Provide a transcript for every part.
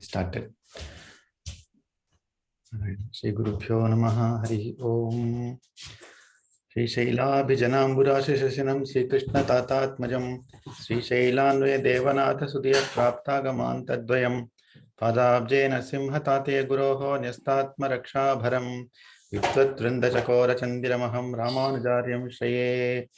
started. Shri Gurubhyo Namaha Hari Om. Shri Shailabhijanamburaṣiṣasinam Shri Krishna Tatatmajam Shri Shailanvaya Devanatha Sudhya Praptagamantaddvayam Padabjena Simhatate Guroho Nyastatma Rakshabharam Vitvrinda Chakora Chandiramaham Ramanujaryam Shraye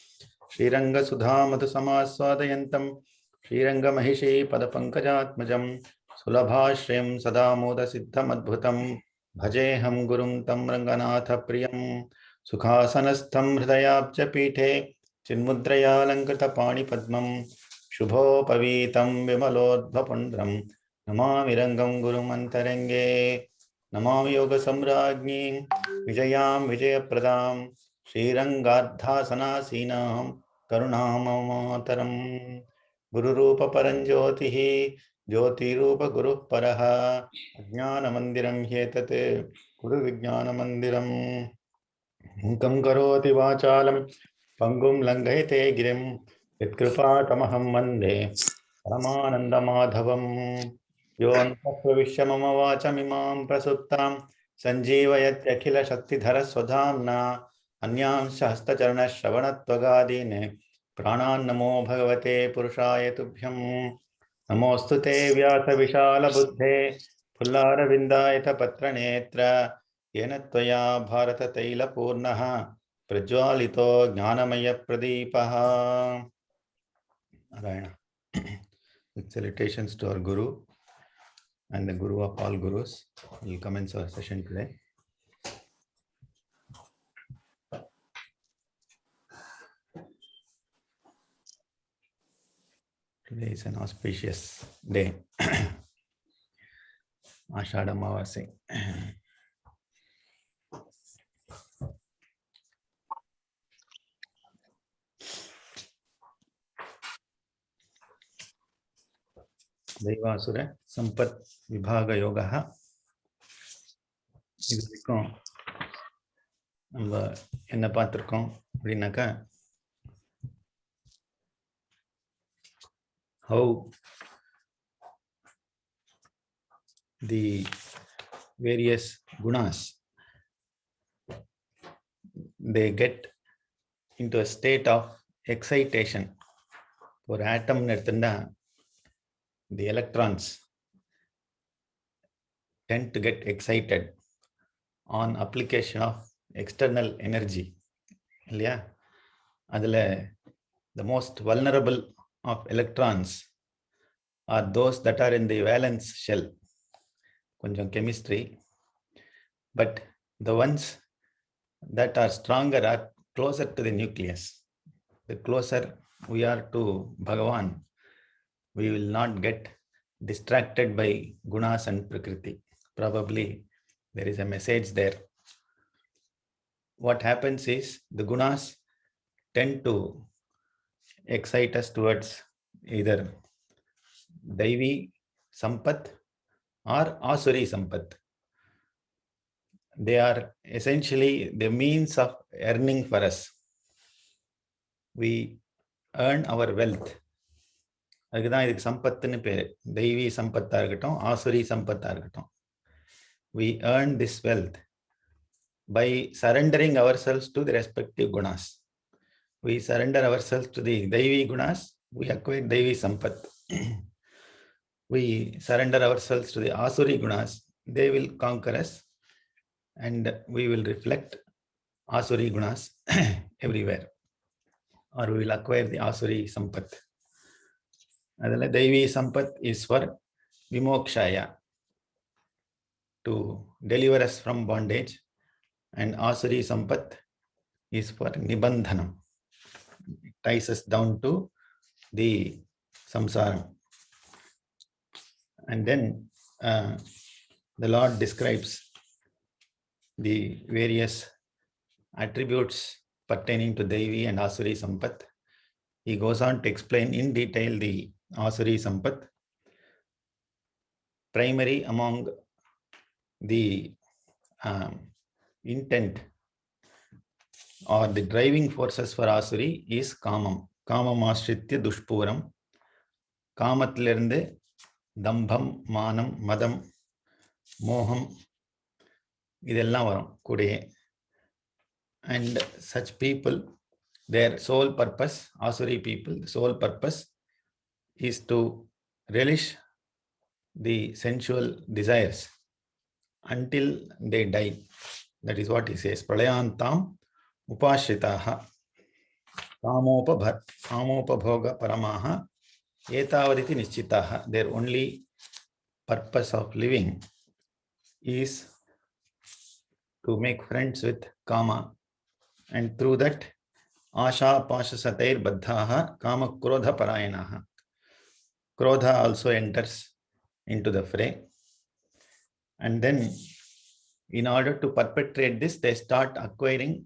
Shri Ranga Sudha Madhu Samaswadayantam Shri Ranga Mahishi Padapankajatmajam Sulabhashriyam Sadamoda Siddham Adbhutam Bhajeham Gurum Tam Ranganatha Priyam Sukhasanastham Hridayabja Pithe Chinmudraya Lankrita Pani Padmam Shubhopavitam Vimalodhvapundram Namami Rangam Gurum Antarenge Namami Yoga Samrajni Vijayam Vijayapradam Shrirangadhasana Sinam Karunamamataram Guru Rupa Paranjyotihi Jyoti Rupa Guru Paraha Jnana Mandiram Hyetate Guru Vijnana Mandiram Mukam Karoti Vachalam Pangum Langhaite Girim Vitkripa Tamaham Mande Paramananda Madhavam Yon Vishamama Vachamimam Prasuttam Sanjeevayat Akhila Shakti Dhara Swadhamna Anyam Shahasta Charana Shravanatvagādine Pranan Namo Bhagavate Purushaya Tubhyam Namostute Vyasa Vishala Buddhe Pullara Vindayata Patra Netra Yena Tvaya Bharata Taila Purnaha Prajwalito Jnanamaya Pradipaha. Narayana. With salutations to our Guru and the Guru of all Gurus. We'll commence our session today. Today is an auspicious day. Ashadha Amavasya. Daivasura Sampat Vibhaga Yoga. இதுக்கும் நம்ம என்ன பார்த்திருக்கோம் அப்படின்னாக்கா, how the various gunas, they get into a state of excitation. For atom எடுத்துட்டா, the electrons tend to get excited on application of external energy. இல்லையா? அதில் the most vulnerable of electrons are those that are in the valence shell. கொஞ்சம் chemistry. But the ones that are stronger are closer to the nucleus. The closer we are to Bhagavan, we will not get distracted by gunas and prakriti. Probably there is a message there. What happens is the gunas tend to excite us towards either Daivi Sampat or Asuri Sampat. They are essentially the means of earning for us. We earn our wealth. அதுக்குதான் இதுக்கு சம்பத்துன்னு பேரு. தெய்வீ சம்பத்தா இருக்கட்டும், ஆசுரி சம்பத்தா இருக்கட்டும். We earn this wealth by surrendering ourselves to the respective gunas. We surrender ourselves to the Daivi gunas, we acquire Daivi Sampat. We surrender ourselves to the Asuri gunas, they will conquer us and we will reflect Asuri gunas everywhere. Or we will acquire the Asuri Sampat. Adala Daivi Sampat is for Vimokshaya, to deliver us from bondage, and Asuri Sampat is for Nibandhanam. It ties us down to the samsara. And then the Lord describes the various attributes pertaining to Daivi and Asuri Sampat. He goes on to explain in detail the Asuri Sampat. Primary among the intent or the driving forces for Asuri is Kamam. Kamam Ashritya Dushpuram. காமத்திலிருந்து தம்பம், மானம், மதம், மோகம் இதெல்லாம் வரும் கூடயே. And such people, their sole purpose, Asuri people, the sole purpose is to relish the sensual desires until they die. That is what he says. Pralayantam upashritaha kamopabhoga paramaha etavaditi nischitaha. Their only purpose of living is to make friends with kama, and through that asha pasha satair baddhaha kama krodha parayanaha. Krodha also enters into the fray, and then in order to perpetrate this, they start acquiring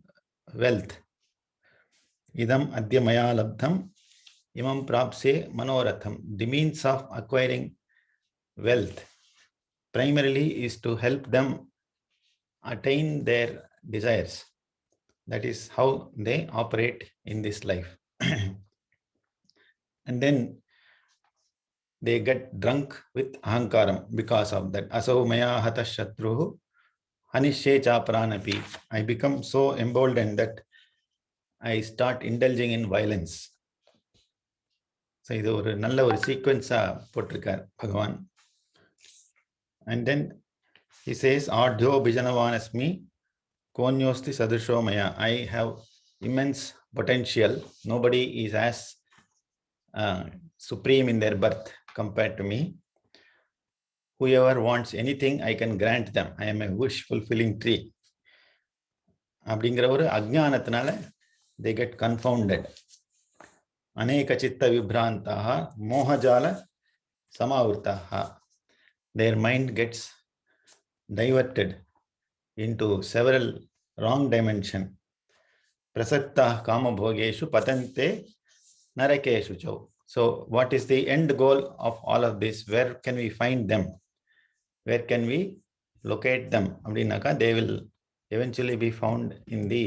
wealth. Idam adya maya labdham imam prapse manoratham. The means of acquiring wealth primarily is to help them attain their desires. That is how they operate in this life. And then they get drunk with ahankaram because of that. Aso maya hata shatruhu hanishye cha pranapi. I become so emboldened that I start indulging in violence. So இது ஒரு நல்ல ஒரு சீக்வென்ஸா போட்டிருக்கார் பகவான். And then he says, Adhyo Bijanavanasmi Konyosti Sadrisho Maya. I have immense potential. Nobody is as supreme in their birth compared to me. Whoever wants anything, I can grant them. I am a wish fulfilling tree. அப்படிங்கிற ஒரு அஜ்ஞானத்தினால they get confounded. Aneka chitta vibhrantaha mohajala samavurtaha. Their mind gets diverted into several wrong dimensions. Prasakta kama bhogeshu patante narakeshu chau. So what is the end goal of all of this? Where can we find them? Where can we locate them? Abdinaka, they will eventually be found in the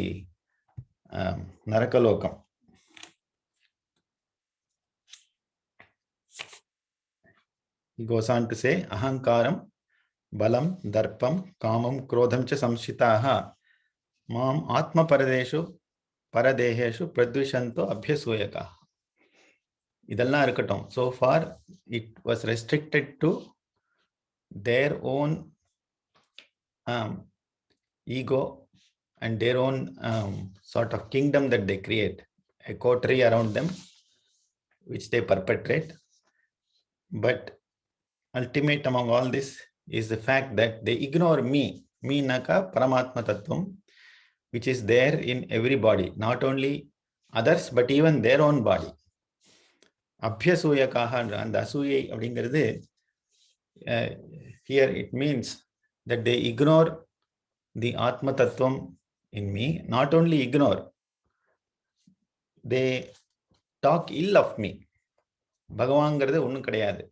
Narakalokam. He goes on to say, Ahankaram, Balam, Darpam, Kamam, Krodham cha samshitaha Mam Atma Paradeshu, Paradeheshu, Pradvishanto, Abhyasuyaka. இதெல்லாம் இருக்கட்டும். So far, it was restricted to their own ego and their own sort of kingdom that they create, a coterie around them, which they perpetrate. But ultimate among all this is the fact that they ignore me. Me naka Paramatma Tattvam, which is there in every body, not only others, but even their own body. Abhyasuyakaha and asuyai abdingiradhu, here it means that they ignore the Atma Tattvam in me. Not only ignore, they talk ill of me. பகவான்ங்கிறது ஒன்றும் கிடையாது,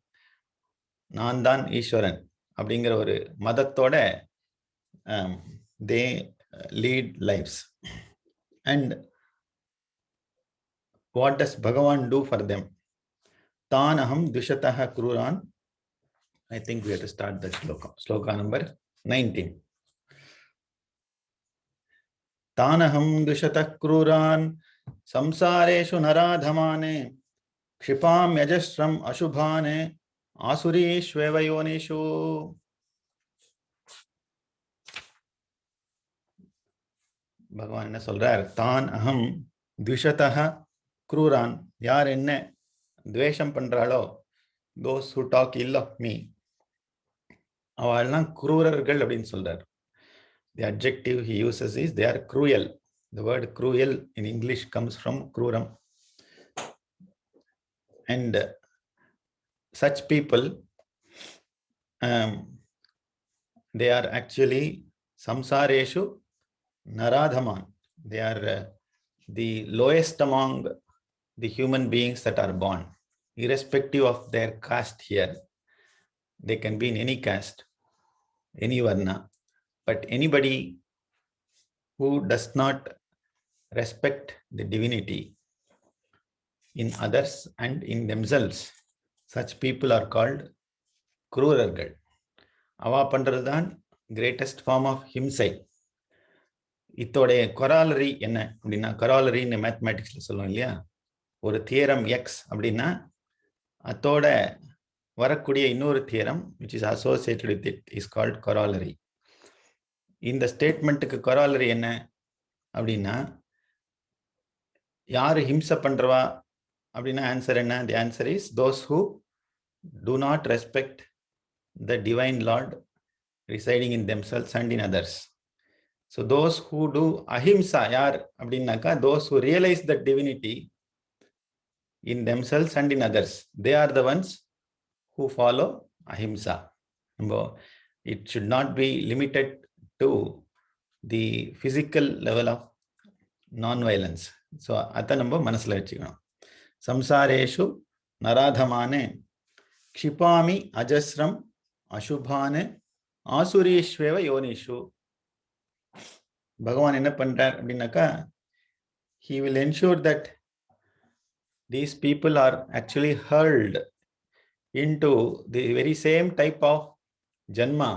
நான் தான் ஈஸ்வரன் அப்படிங்கிற ஒரு மதத்தோட they lead lives. And what does Bhagavan do for them? Tanaham dvishataha kruran. I think we have to start the sloka number 19. Tanaham dvishatah kruran samsareshu naradhamane kshipam yajasram ashubhane asurishvevayonishu. பகவான் என்ன சொல்றார்? தான் அகம் த்விஷதஹ க்ரூரான். யார் என்ன துவேஷம் பண்றாளோ, those who talk ill of me, அவள்லாம் குரூரர்கள் அப்படின்னு சொல்றார். The adjective he uses is they are cruel. The word cruel in English comes from kruram. And such people, they are actually samsareshu naradhaman. They are the lowest among the human beings that are born, irrespective of their caste here. They can be in any caste, any varna, but anybody who does not respect the divinity in others and in themselves, such people are called குரூரர்கள். அவா பண்றதுதான் greatest form of ஹிம்சை. இதோடைய கொராலரி என்ன அப்படின்னா, கொராலரின்னு மேத்தமேட்டிக்ஸ்ல சொல்லுவோம் இல்லையா, ஒரு theorem X அப்படின்னா அதோட வரக்கூடிய இன்னொரு theorem which is associated with it is called corollary. இந்த ஸ்டேட்மெண்ட்டுக்கு கொராலரி என்ன அப்படின்னா, யாரு ஹிம்சை பண்றவா அப்படின்னா ஆன்சர் என்ன? The answer is those who do not respect the divine Lord residing in themselves and in others. So those who do ahimsa, யார் அப்படின்னாக்கா those who realize the divinity in themselves and in others, they are the ones who follow ahimsa. It should not be limited to the physical level of non-violence. So அத நம்ம மனசுல வச்சுக்கணும். சம்சாரேஷு நராதமானே க்ஷிபாமி அஜஸ்ரம் அசுபானே ஆசுரீஸ்வேவ யோனிஷு. பகவான் என்ன பண்றார் அப்படின்னாக்கா, he will ensure that these people are actually hurled into the very same type of janma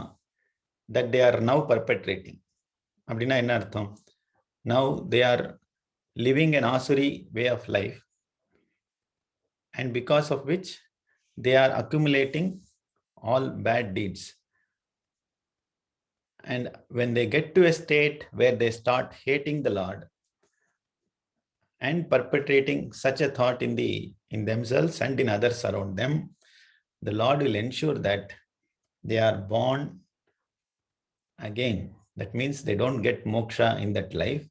that they are now perpetrating. அப்படின்னா என்ன அர்த்தம்? Now they are living an asuri way of life, and because of which they are accumulating all bad deeds. And when they get to a state where they start hating the Lord and perpetrating such a thought in themselves and in others around them, the Lord will ensure that they are born again. That means they don't get moksha in that life.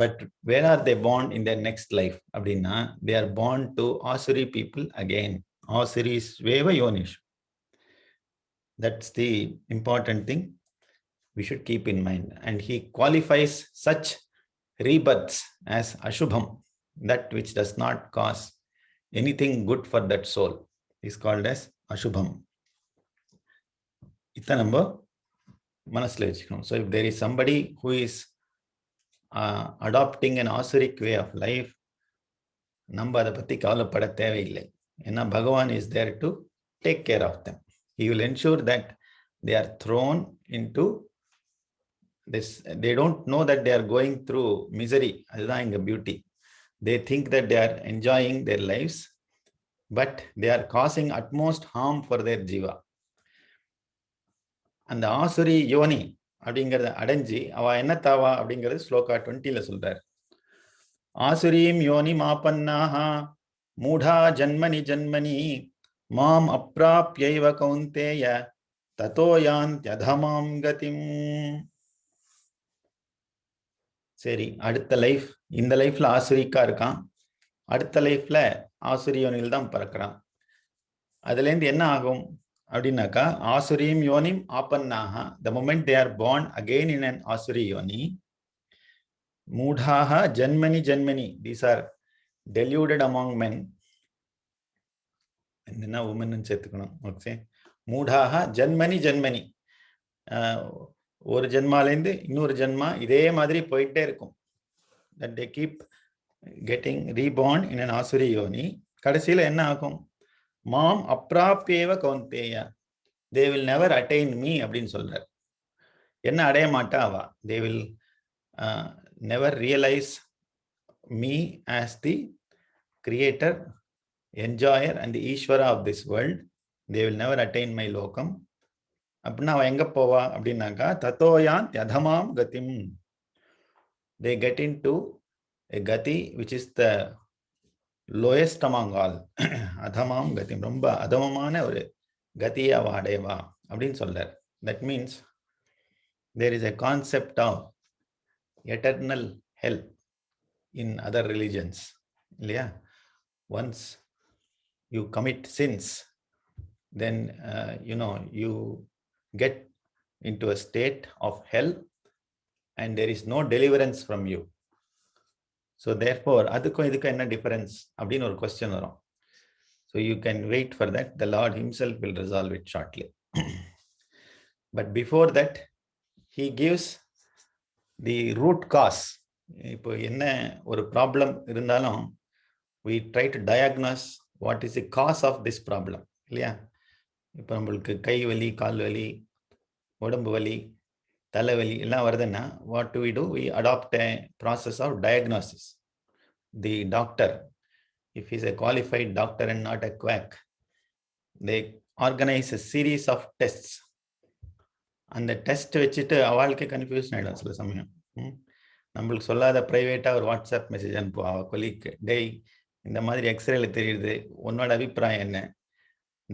But where are they born in their next life? Abdina, they are born to Asuri people again. Asuri Sveva Yonish. That's the important thing we should keep in mind. And he qualifies such rebirths as Ashubham, that which does not cause anything good for that soul, is called as Ashubham. Itha number manasla vechikkanum. So if there is somebody who is adopting an asuric way of life, நம்ம அதை பத்தி கவலைப்பட தேவையில்லை. ஏன்னா பகவான் is there to take care of them. He will ensure that they are thrown into this. They don't know that they are going through misery. அதுதான் இங்க beauty. They think that they are enjoying their lives, but they are causing utmost harm for their jiva. அந்த ஆசுரி யோனி அப்படிங்கிறத அடைஞ்சி அவ என்ன தாவா அப்படிங்கிறது ஸ்லோகா 20ல சொல்றார். ஆசுரீம் யோனி மாபன்னாஹா மூடா ஜன்மனி ஜன்மனி மாம் அப்ராப்யைவ கௌந்தேய ததோ யாந்த்யதமாம் கதிம். சரி, அடுத்த லைஃப், இந்த லைஃப்ல ஆசுரிக்கா இருக்கான், அடுத்த லைஃப்ல ஆசுரியோனில் தான் பிறக்கிறான். அதுல இருந்து என்ன ஆகும் அப்படின்னாக்கா, ஆசுரீம் யோனிம் ஆபன்னாஹா, the moment they are born again in an asuri yoni, மூடாஹா ஜன்மனி ஜன்மனி, these are deluded among men. என்ன உமன் சேர்த்துக்கணும். ஓகே, மூடாஹா ஜன்மனி ஜன்மனி, ஒரு ஜென்மாலேருந்து இன்னொரு ஜென்மா இதே மாதிரி போயிட்டே இருக்கும். that they keep getting reborn in an asuri yoni. கடைசியில என்ன ஆகும்? மாம் அப்ராப்யேவ Kaunteya, they will never attain me அப்படின்னு சொல்றார். என்ன அடைய மாட்டா அவா? they will never realize me as the creator, enjoyer and the Ishvara of this world. They will never attain my lokam. அப்படின்னா அவன் எங்க போவா அப்படின்னாக்கா, தத்தோயான் யதமாம் கதிம், they get into a gati which is the lowest among all. அதமாம் கதிம், ரொம்ப அதமமான ஒரு கதியை அவ அடைவா அப்படின்னு சொல்றார். That means there is a concept of eternal hell in other religions, இல்லையா? Once you commit sins, then you get into a state of hell and there is no deliverance from you. So therefore அதுக்கும் இதுக்கும் என்ன difference அப்படின்னு ஒரு question வரும். So you can wait for that. The Lord himself will resolve it shortly. But before that he gives the root cause. இப்போ என்ன ஒரு problem இருந்தாலும் we try to diagnose what is the cause of this problem, இல்லையா? இப்போ நம்மளுக்கு கை வலி, கால் வலி, உடம்பு வலி, தலைவலி எல்லாம் வருதுன்னா what do? We adopt a process of diagnosis. The doctor, if he's a qualified doctor and not a quack, they organize a series of tests. அந்த டெஸ்ட் வச்சுட்டு அவளுக்கு கன்ஃபியூஷன் ஆகிடும் சில சமயம். நம்மளுக்கு சொல்லாத ப்ரைவேட்டாக ஒரு வாட்ஸ்அப் மெசேஜ் அனுப்புவா அவள் கொலிக்கு, டேய் இந்த மாதிரி எக்ஸ்ரேல தெரியுது, உன்னோட அபிப்பிராயம் என்ன?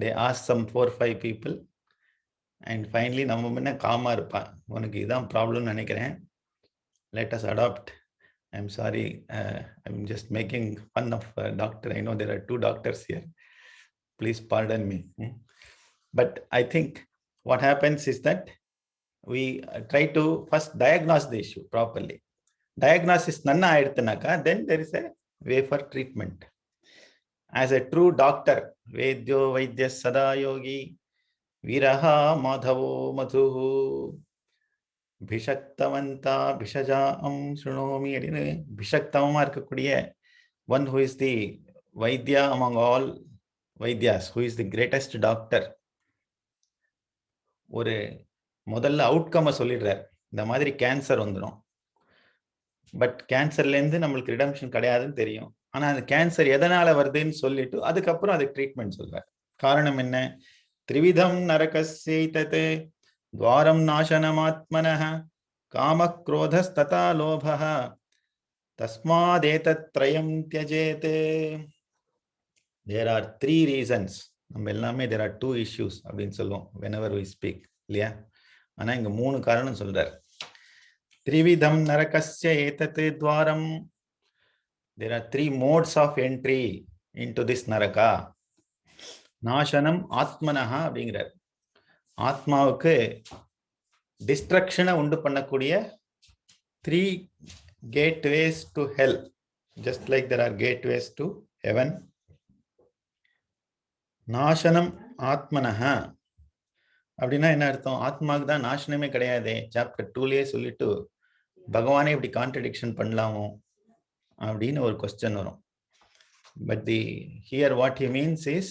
They ask some 4-5 people and finally நம்ம முன்ன காமாக இருப்பான், உனக்கு இதுதான் ப்ராப்ளம்னு நினைக்கிறேன், let us adopt. I'm sorry, I'm just making fun of doctor. I know there are 2 doctors here. Please pardon me. But I think what happens is that we try to first diagnose the issue properly. Diagnosis nanna aayirthanaka, then there is a way for treatment. As a true doctor, vedyo vaidya sada yogi viraha madhavo madhuhu பிஷக்தவந்தா பிஷஜாம் சுணோமி அப்படின்னு பிஷக்தவமா இருக்கக்கூடிய one who is the Vaidya among all வைத்யாஸ், who is the greatest doctor, ஒரு முதல்ல அவுட்கம்மை சொல்லிடுறார். இந்த மாதிரி cancer வந்துடும், but கேன்சர்லேருந்து நம்மளுக்கு redemption கிடையாதுன்னு தெரியும். ஆனால் அந்த கேன்சர் எதனால வருதுன்னு சொல்லிட்டு அதுக்கப்புறம் அதுக்கு ட்ரீட்மெண்ட் சொல்றார். காரணம் என்ன? த்ரிவிதம் நரகஸ்யைதத் துவாரம் நாசனமாத்மனः காமக்ரோதஸ்ததா லோபः தஸ்மாதேதத்ரயம் த்யஜேத். There are 3 reasons. நம்ம எல்லாமே there are 2 issues அப்படின்னு சொல்லுவோம் whenever we speak, இல்லையா? ஆனா இங்க 3 காரணம் சொல்றார். த்ரிவிதம் நரகஸ்ய ஏதத் துவாரம். There are 3 modes of entry into this naraka. நாசனம் ஆத்மனஹா அப்படிங்கிறார். ஆத்மாவுக்கு டிஸ்ட்ரக்ஷனை உண்டு பண்ணக்கூடிய 3 gateways to hell, just like there are gateways to heaven. நாசனம் ஆத்மனஹா அப்படின்னா என்ன அர்த்தம்? ஆத்மாவுக்கு தான் நாசனமே கிடையாது. சாப்டர் 2லயே சொல்லிட்டு பகவானே இப்படி கான்ட்ரடிக்ஷன் பண்ணலாமோ அப்படின்னு ஒரு கொஸ்டின் வரும். But here what he means is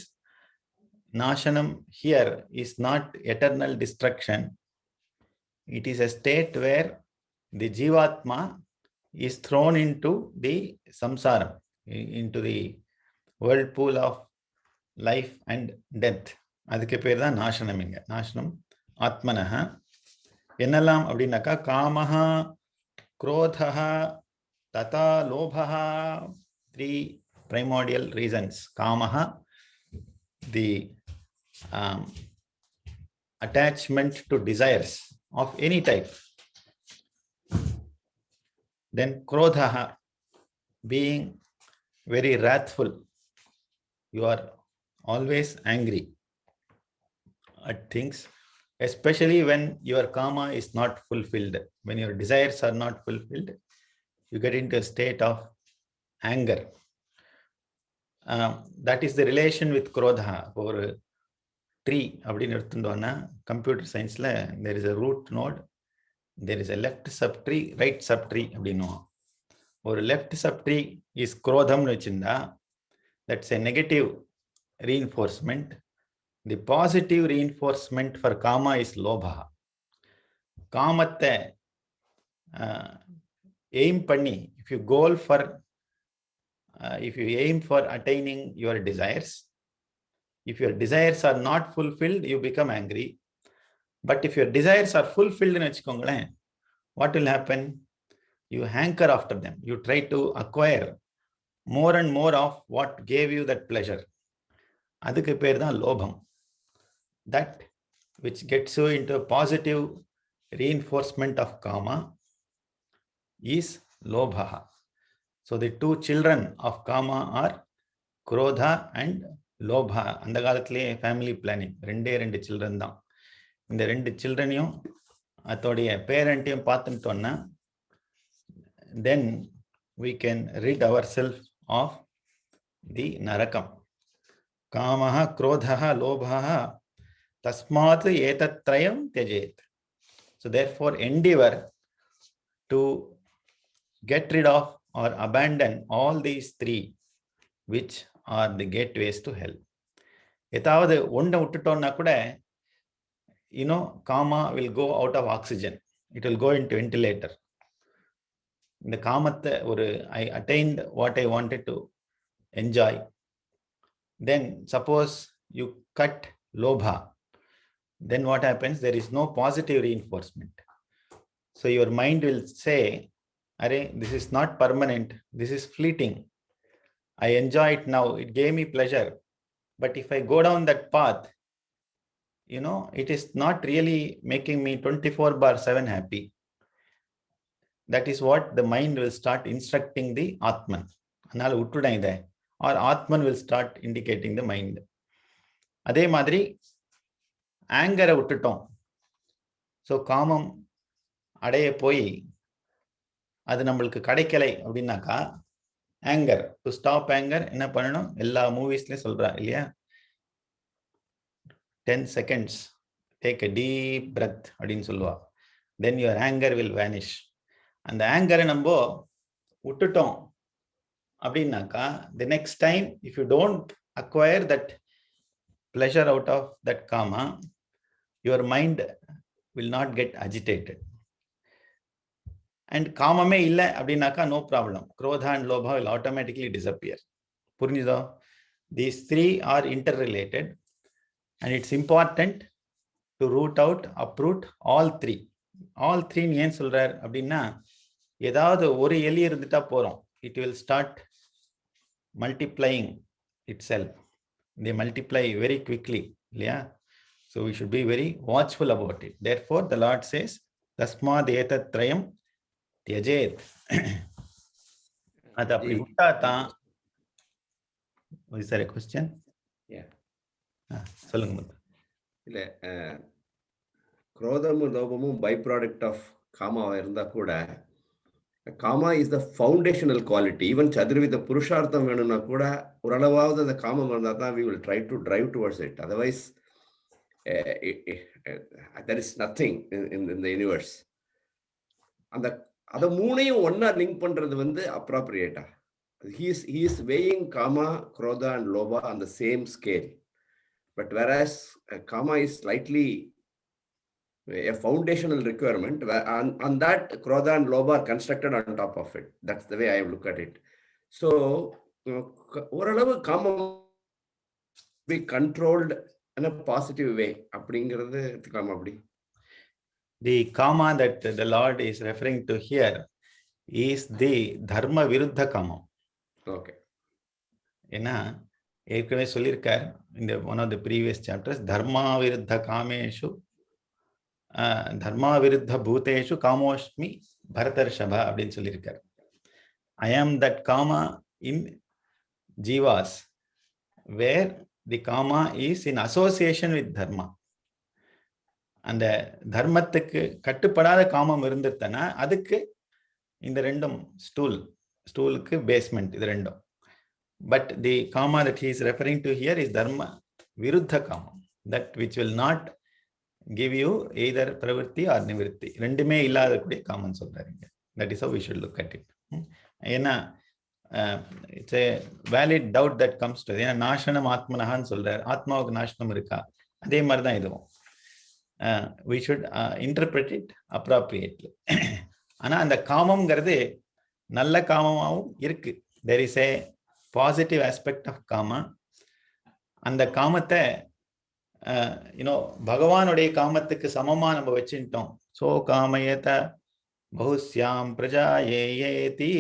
நாசனம் here is not eternal destruction. It is a state where the jivatma is thrown into the samsara, into the whirlpool of life and death. அதுக்கு பேர் தான் நாசனம். இங்க நாசனம் ஆத்மனஹ. என்னெல்லாம் அப்படின்னாக்கா காமஹா குரோதஹா ததா லோபஹா. 3 primordial reasons. Kamaha, the attachment to desires of any type. Then krodhaha, being very wrathful. You are always angry at things, especially when your kama is not fulfilled. When your desires are not fulfilled, you get into a state of anger. That is the relation with krodha. ஒரு tree அப்படின்னு எடுத்துட்டோம்னா computer சயின்ஸில் there is a root node, there is a left subtree, right subtree அப்படின்னுவோம். ஒரு left subtree is குரோதம்னு வச்சுருந்தா that's a negative reinforcement. The positive reinforcement for kama is lobha. காமத்தை aim பண்ணி if you aim for attaining your desires, if your desires are not fulfilled, you become angry. But if your desires are fulfilled, what will happen? You hanker after them. You try to acquire more and more of what gave you that pleasure. அதுக்கு பேர் தான் லோபம். That which gets you into a positive reinforcement of kama is lobha. So the 2 children of kama are krodha and lobha. அந்த காலத்திலேயே family planning 2 children தான். இந்த 2 சில்ட்ரனையும் அதோடைய பேரண்ட்டையும் பார்த்துட்டோம்னா then we can rid ourselves of the narakam. காமஹ क्रोधः லோபஹ தஸ்மாத் ஏதத்ரயம் த்யஜேத். So therefore endeavor to get rid of or abandon all these 3 which are the gateways to hell. ஏதாவது ஒன்றை விட்டுட்டோம்னா கூட kama will go out of oxygen, it will go into ventilator. இந்த காமத்தை I attained what I wanted to enjoy, then suppose you cut lobha, then what happens? There is no positive reinforcement. So your mind will say, Arey, this is not permanent, this is fleeting. I enjoy it now, it gave me pleasure. But if I go down that path, it is not really making me 24/7 happy. That is what the mind will start instructing the Atman. Anal uttuda ide, or Atman will start indicating the mind. அதே மாதிரி ஆங்கரை விட்டுட்டோம். So காமம் அடைய போய் அது நம்மளுக்கு கிடைக்கலை அப்படின்னாக்கா, ஆங்கர், டு ஸ்டாப் ஆங்கர் என்ன பண்ணணும்? எல்லா மூவிஸ்லயும் சொல்றா இல்லையா, 10 seconds take a deep breath அப்படின்னு சொல்லுவா. then your anger will vanish. அந்த ஆங்கரை நம்ம விட்டுட்டோம் அப்படின்னாக்கா, the next time if you don't acquire that pleasure out of that kama, your mind will not get agitated. And kamame illa அப்படின்னாக்கா no problem, krodha and lobha will automatically disappear. புரிஞ்சுதோ? These three are interrelated and it's important to root out, uproot all three. All three ஏன் சொல்றார் அப்படின்னா, ஏதாவது ஒரு எலி இருந்துட்டா போறோம், it will start multiplying itself. They multiply very quickly, இல்லையா? So we should be very watchful about it. Therefore the Lord says, tasmad etat trayam tyajet. அது அப்படி விட்டா தான். Is there a question? Yeah. சொல்லுங்க. இல்ல, குரோதமும் லோபமும் பை ப்ராடக்ட் ஆஃப் காமாவா இருந்தா கூட, kama is the foundational quality. Even சதுர்வித புருஷார்த்தம் வேணும்னா கூட ஓரளவாவது அந்த காமம் இருந்தால் தான் we will try to drive towards it. Otherwise there is nothing in the universe. அந்த மூணையும் ஒன்னா லிங்க் பண்றது அப்ராப்ரியேட்டா? he is weighing kama, krodha and lobha on the same scale, but whereas kama is slightly a foundational requirement, on that krodha and lobha are constructed on top of it. That's the way I look at it. So oralavu kama be controlled in a positive way அப்படிங்கிறது எடுத்துக்கலாம். அப்படி the kama that the Lord is referring to here is the dharma viruddha kama. Okay. ஏன்னா ஏற்கனவே சொல்லியிருக்கார் இந்த one of the previous chapters, தர்மா விருத்த காமேஷு தர்மா விருத்த பூதேஷு காமோஷ்மி பரதர்ஷபா அப்படின்னு சொல்லியிருக்கார். I am that kama in jivas where the kama is in association with dharma. அந்த தர்மத்துக்கு கட்டுப்படாத காமம் இருந்துட்டனா அதுக்கு இந்த ரெண்டும் ஸ்டூலுக்கு பேஸ்மெண்ட், இது ரெண்டும். பட் தி காமா that he is referring to here is dharma viruddha kama, that which will not give you either pravritti or nivritti. ரெண்டுமே இல்லாத கூடிய காமம் சொல்றாருங்க. that is how we should look at it. ஏன்னா it's a valid doubt that comes to, ஏன்னா நாசனம் ஆத்மனஹான்னு சொல்றாரு, ஆத்மாவுக்கு நாசனம் இருக்கா? அதே மாதிரி தான் இதுவும். we should interpret it appropriately. ஆனா அந்த காமம்ங்கிறது நல்ல காமமாகவும் இருக்கு. there is a positive aspect of kama. அந்த காமத்தை பகவானுடைய காமத்துக்கு சமமா நம்ம வச்சுட்டோம். சோ காமயத பகுஸ்யாம் பிரஜா ஏதி.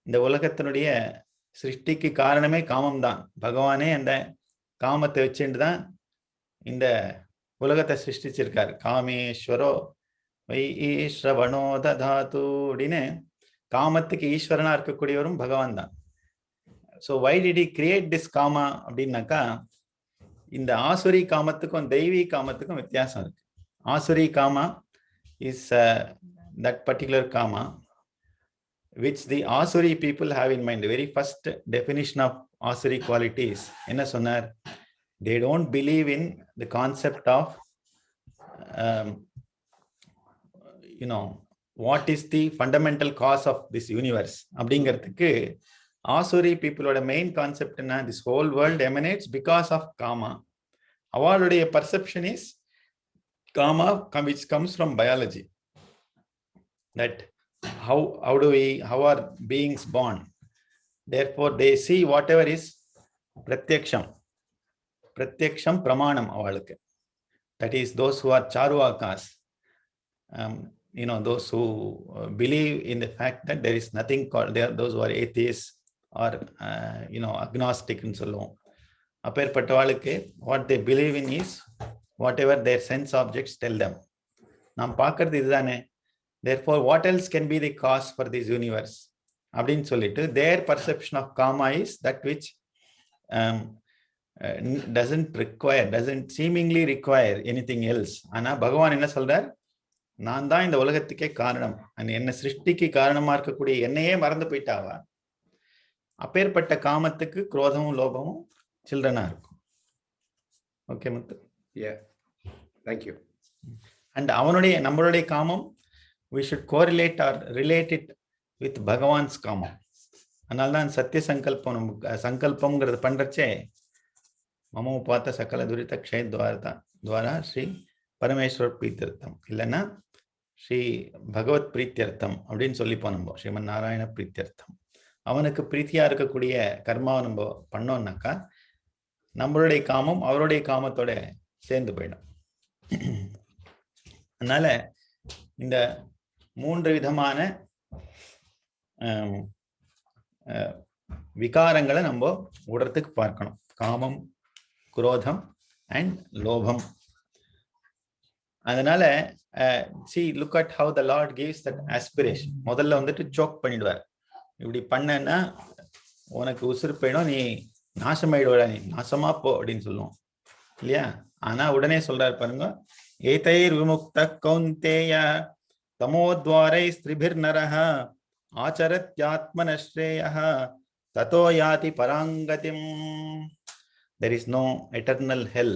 இந்த உலகத்தினுடைய சிருஷ்டிக்கு காரணமே காமம் தான். பகவானே அந்த காமத்தை வச்சுட்டு தான் இந்த உலகத்தை சிருஷ்டிச்சிருக்காரு. காமேஸ்வரோ வை ஈஸ்வரவனோ ததாது அப்படின்னு காமத்துக்கு ஈஸ்வரனா இருக்கக்கூடியவரும் பகவான் தான். So why did he create this kama அப்படின்னாக்கா, இந்த ஆசுரி காமத்துக்கும் தெய்வீ காமத்துக்கும் வித்தியாசம் இருக்கு. Asuri kama is that particular kama which the Asuri people have in mind. The very first definition of Asuri qualities enna sonar, they don't believe in the concept of what is the fundamental cause of this universe அப்படிங்கிறதுக்கு Asuri people oda main concept na this whole world emanates because of kama. Avaluடைய perception is kama which comes from biology, that how are beings born. Therefore they see whatever is pratyaksham pramanam avalukku. That is those who are charvakas, those who believe in the fact that there is nothing called, there those who are atheists or agnostic and so on. அப்பேற்பட்டவாளுக்கு what they believe in is whatever their sense objects tell them. நாம் பார்க்கிறது இதுதானே, therefore what else can be the cause for this universe அப்படின்னு சொல்லிட்டு their perception of karma is that which doesn't seemingly require anything else. ஆனா பகவான் என்ன சொல்றார், நான் தான் இந்த உலகத்துக்கே காரணம், என்ன சிருஷ்டிக்கு காரணமா இருக்கக்கூடிய என்னையே மறந்து போயிட்டாவா. அப்பேற்பட்ட காமத்துக்கு குரோதமும் லோபமும் சில்ட்ரனா இருக்கும். Okay Muthu? Yeah, thank you. And நம்மளுடைய காமம் we should correlate or relate it with Bhagavan's காமம். அதனால்தான் சத்திய சங்கல்பம்ங்கிறது பண்றச்சே மமோ பார்த்த சகல துரித க்ஷய துவாரா ஸ்ரீ பரமேஸ்வர் பிரீத்தியர்த்தம், இல்லைன்னா ஸ்ரீ பகவத் பிரீத்தியர்த்தம் அப்படின்னு சொல்லிப்போம் நம்ம, ஸ்ரீமன் நாராயண பிரீத்தியர்த்தம். அவனுக்கு பிரீத்தியா இருக்கக்கூடிய கர்மாவை நம்ம பண்ணோம்னாக்கா நம்மளுடைய காமம் அவருடைய காமத்தோட சேர்ந்து போயிடும். அதனால இந்த 3 விதமான விகாரங்களை நம்ம உடறதுக்கு பார்க்கணும். காமம், குரோதம் அண்ட் லோபம். அதனால see, look at how the Lord gives that aspiration. முதல்ல வந்துட்டு சோக் பண்ணிடுவார், இப்படி பண்ணனா உனக்கு உசுறு போயிடும், நீ நாசமாயிடுவா, நீ நாசமா போ அப்படின்னு சொல்லுவோம் இல்லையா. ஆனா உடனே சொல்றாரு பாருங்க, ஏதைர் விமுக்த கௌந்தேய தமோத்வாரை ஸ்திரிபிர் நரஹ ஆச்சரத்யாத்மனஸ்ரேயஹ ததோ யாதி பராங்கதிம். There is no eternal hell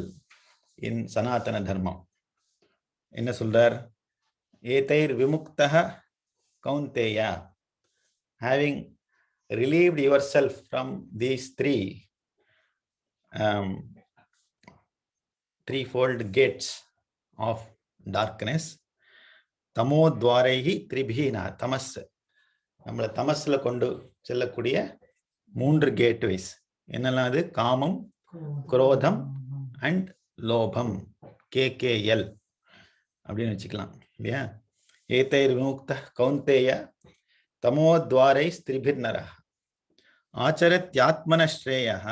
in Sanatana Dharma. என்ன சொல்றார், ஏதைர் விமுக்தஹ Kaunteya, having relieved yourself from these threefold gates of darkness, தமோத்வாரைஹி த்ரிபிஹீனா, தமஸ், நம்மளை தமஸ்ல கொண்டு செல்லக்கூடிய 3 கேட்வேஸ் என்னெல்லாம், அது காமம், குரோதம் அண்ட் லோபம், KKL அப்படின்னு வச்சுக்கலாம் இல்லையா. ஏதைர் விமுக்த Kaunteya தமோத்வாரை ஸ்திரிபிர் நரஹ ஆச்சரத்யாத்மனஸ்ரேயஹ.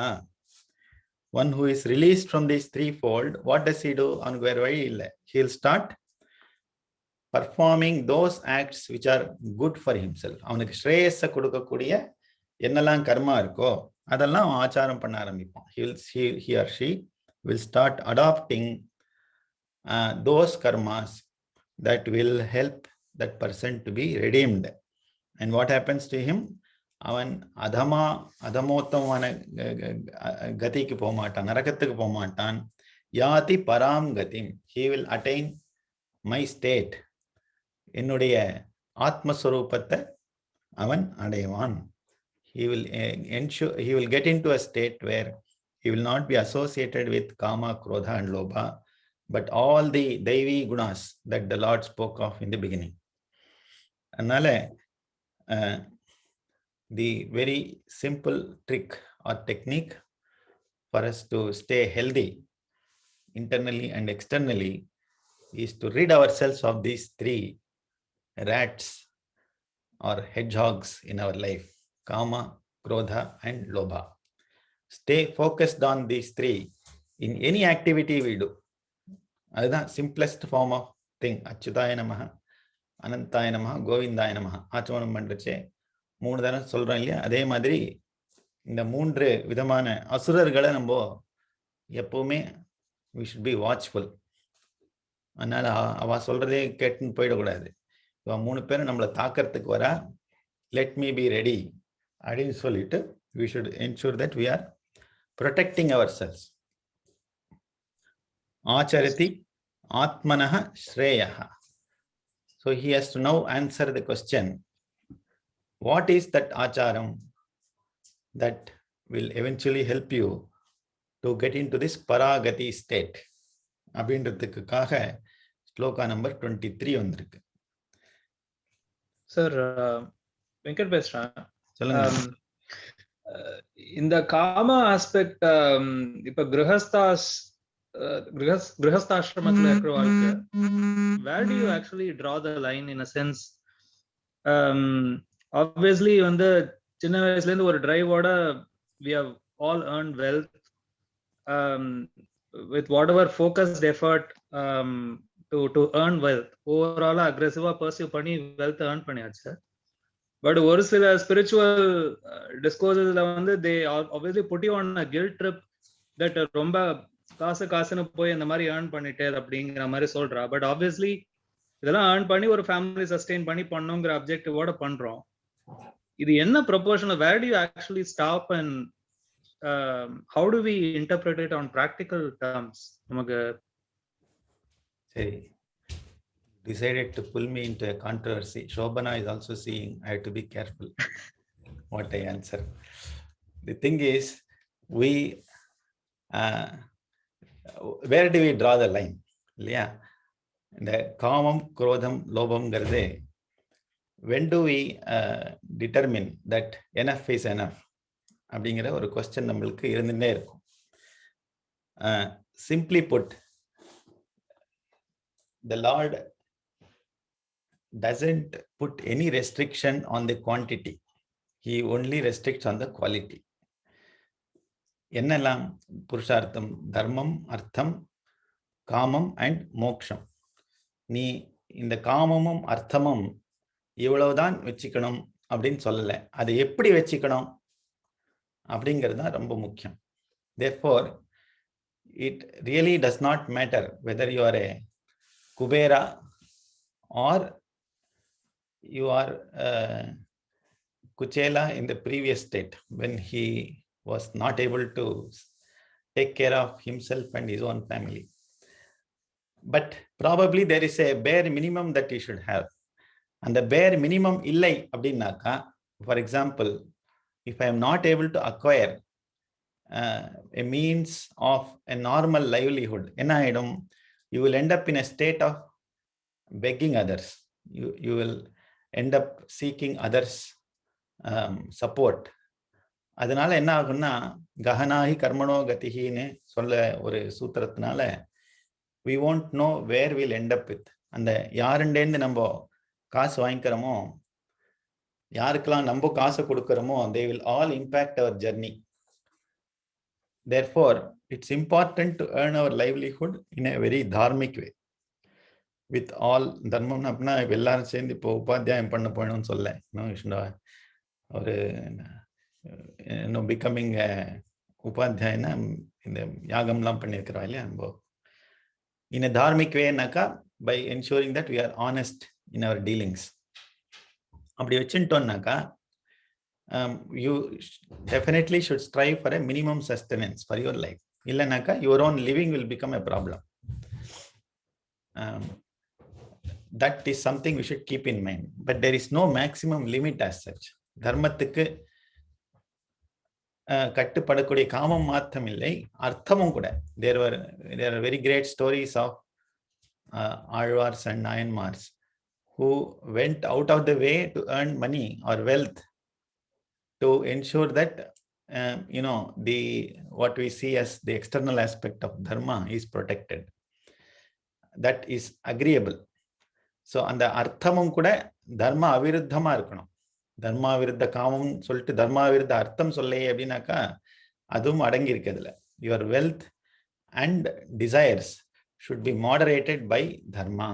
One who is released from these threefold, what does he do? அவனுக்கு வேற வழி இல்லை. He will start performing those acts which are good for himself. அவனுக்கு ஸ்ரேயஸை கொடுக்கக்கூடிய என்னெல்லாம் கர்மா இருக்கோ அதெல்லாம் ஆச்சாரம் பண்ண ஆரம்பிப்பான். He or she will start adopting those karmas that will help that person to be redeemed. And what happens to him? அவன் அதமோத்தமான கதிக்கு போக மாட்டான், நரகத்துக்கு போக மாட்டான். யாதி பராம் கதிம், he will attain my state, என்னுடைய ஆத்மஸ்வரூபத்தை அவன் அடைவான். He will get into a state where he will not be associated with kama, krodha and lobha, but all the daivi gunas that the Lord spoke of in the beginning. அதனால the very simple trick or technique for us to stay healthy internally and externally is to rid ourselves of these 3 rats or hedgehogs in our life: kama, krodha and lobha. Stay focused on these 3 in any activity we do. அதுதான் simplest form of thing. அச்சுதாய நமஹ, அனந்தாய நமஹ, கோவிந்தாய நமஹ. ஆச்சமனம் பண்றச்சே 3 தடவை சொல்றோம் இல்லையா. அதே மாதிரி இந்த 3 விதமான அசுரர்களை நம்ம எப்பவுமே we should be watchful. அதனால அவ சொல்றதே கேட்டுன்னு போயிடக்கூடாது. இவ 3 பேரும் நம்மளை தாக்கிறதுக்கு வரா, let me be ready அப்படின்னு சொல்லிட்டு we should ensure that we are protecting ourselves. ஆச்சரதி ஆத்மனஹ ஸ்ரேயஹ. So he has to now answer the question, what is that acharam? that will eventually help you to get into this paragati state. அப்படின்றதுக்காக shloka number 23 வந்திருக்கு. Sir Venkat பேசுறேன். சொல்லுங்க. இந்த காம aspect இப்ப கிரகஸ்தாசிரமத்துல இருக்கிற வாழ்க்கை, where do you actually draw the line in a sense? Obviously வந்து சின்ன வயசுல இருந்து ஒரு டிரைவோட we have all earned wealth with whatever focused effort to earn wealth. Overall aggressive pursue பண்ணி wealth earn பண்ணியாச்சு. But ஒரு சில spiritual discourses வந்து they obviously put you on a guilt trip that ரொம்ப காசுன்னு போய் இந்த மாதிரி earn பண்ணிட்டே அப்படிங்கிற மாதிரி சொல்றா. But obviously இதெல்லாம் earn பண்ணி ஒரு family sustain பண்ணி பண்ணுங்கிற objectiveோட பண்றோம். இது என்ன proportion? Where do you actually stop and how do we interpret it on practical terms? நமக்கு சரி, decided to pull me into a controversy. Shobana is also seeing. I have to be careful what I answer. The thing is, we where do we draw the line? இல்லையா? இந்த காமம் குரோதம் லோபம்ங்கிறது when do we determine that enough is enough அப்படிங்கிற ஒரு question நம்மளுக்கு இருந்துட்டே இருக்கும். Simply put, the Lord doesn't put any restriction on the quantity. He only restricts on the quality. என்னெல்லாம் புருஷார்த்தம்? தர்மம், அர்த்தம், காமம் அண்ட் மோக்ஷம். நீ இந்த காமமும் அர்த்தமும் இவ்வளவுதான் வச்சுக்கணும் அப்படின்னு சொல்லல. அதை எப்படி வச்சுக்கணும் அப்படிங்கிறது தான் ரொம்ப முக்கியம். Therefore, it really does not matter whether you are a Kubera or you are Kuchela in the previous state when he was not able to take care of himself and his own family. But probably there is a bare minimum that he should have. And the bare minimum illai அப்படின்னாக்கா, for example, if I am not able to acquire a means of a normal livelihood, என்ன ஆயிடும்? You will end up in a state of begging others. You will end up seeking others support. அதனால என்ன ஆகும்னா, கஹனாஹி கர்மணோ கதிஹின்னு சொல்ல ஒரு சூத்திரத்தினால we won't know where we'll end up with. அந்த யாருண்டேந்து நம்ம காசு வாங்கிக்கிறோமோ, யாருக்கெல்லாம் நம்ம காசு கொடுக்கிறோமோ, they will all impact our journey. Therefore, it's important to earn our livelihood in a very dharmic way. With all தர்மம் அப்படின்னா எல்லாரும் சேர்ந்து இப்போ உபாத்தியாயம் பண்ண போயணும்னு சொல்ல, ஒரு பிகமிங் உபாத்தியாயனா இந்த யாகம்லாம் பண்ணியிருக்கிறோம் இல்லையா நம்ம. In a dharmic way naka, by ensuring that we are honest in our dealings. அப்படி வச்சுட்டோம்னாக்கா, you definitely should strive for a minimum sustenance for your life. இல்லைனாக்கா your own living will become a problem. That is something we should keep in mind. But there is no maximum limit as such. தர்மத்துக்கு கட்டுப்படக்கூடிய காமம் மாத்திரம் இல்லை, அர்த்தமும் கூட. There are very great stories of Alvars and Nayanmars who went out of the way to earn money or wealth to ensure that what we see as the external aspect of dharma is protected. That is agreeable. So அந்த அர்த்தமும் கூட தர்ம அவிருத்தமா இருக்கணும். தர்மா விருத்த காமம் சொல்லிட்டு தர்மா விருத்த அர்த்தம் சொல்லையே அப்படின்னாக்கா அதுவும் அடங்கி இருக்கிறதுல. Your wealth and desires should be moderated by dharma.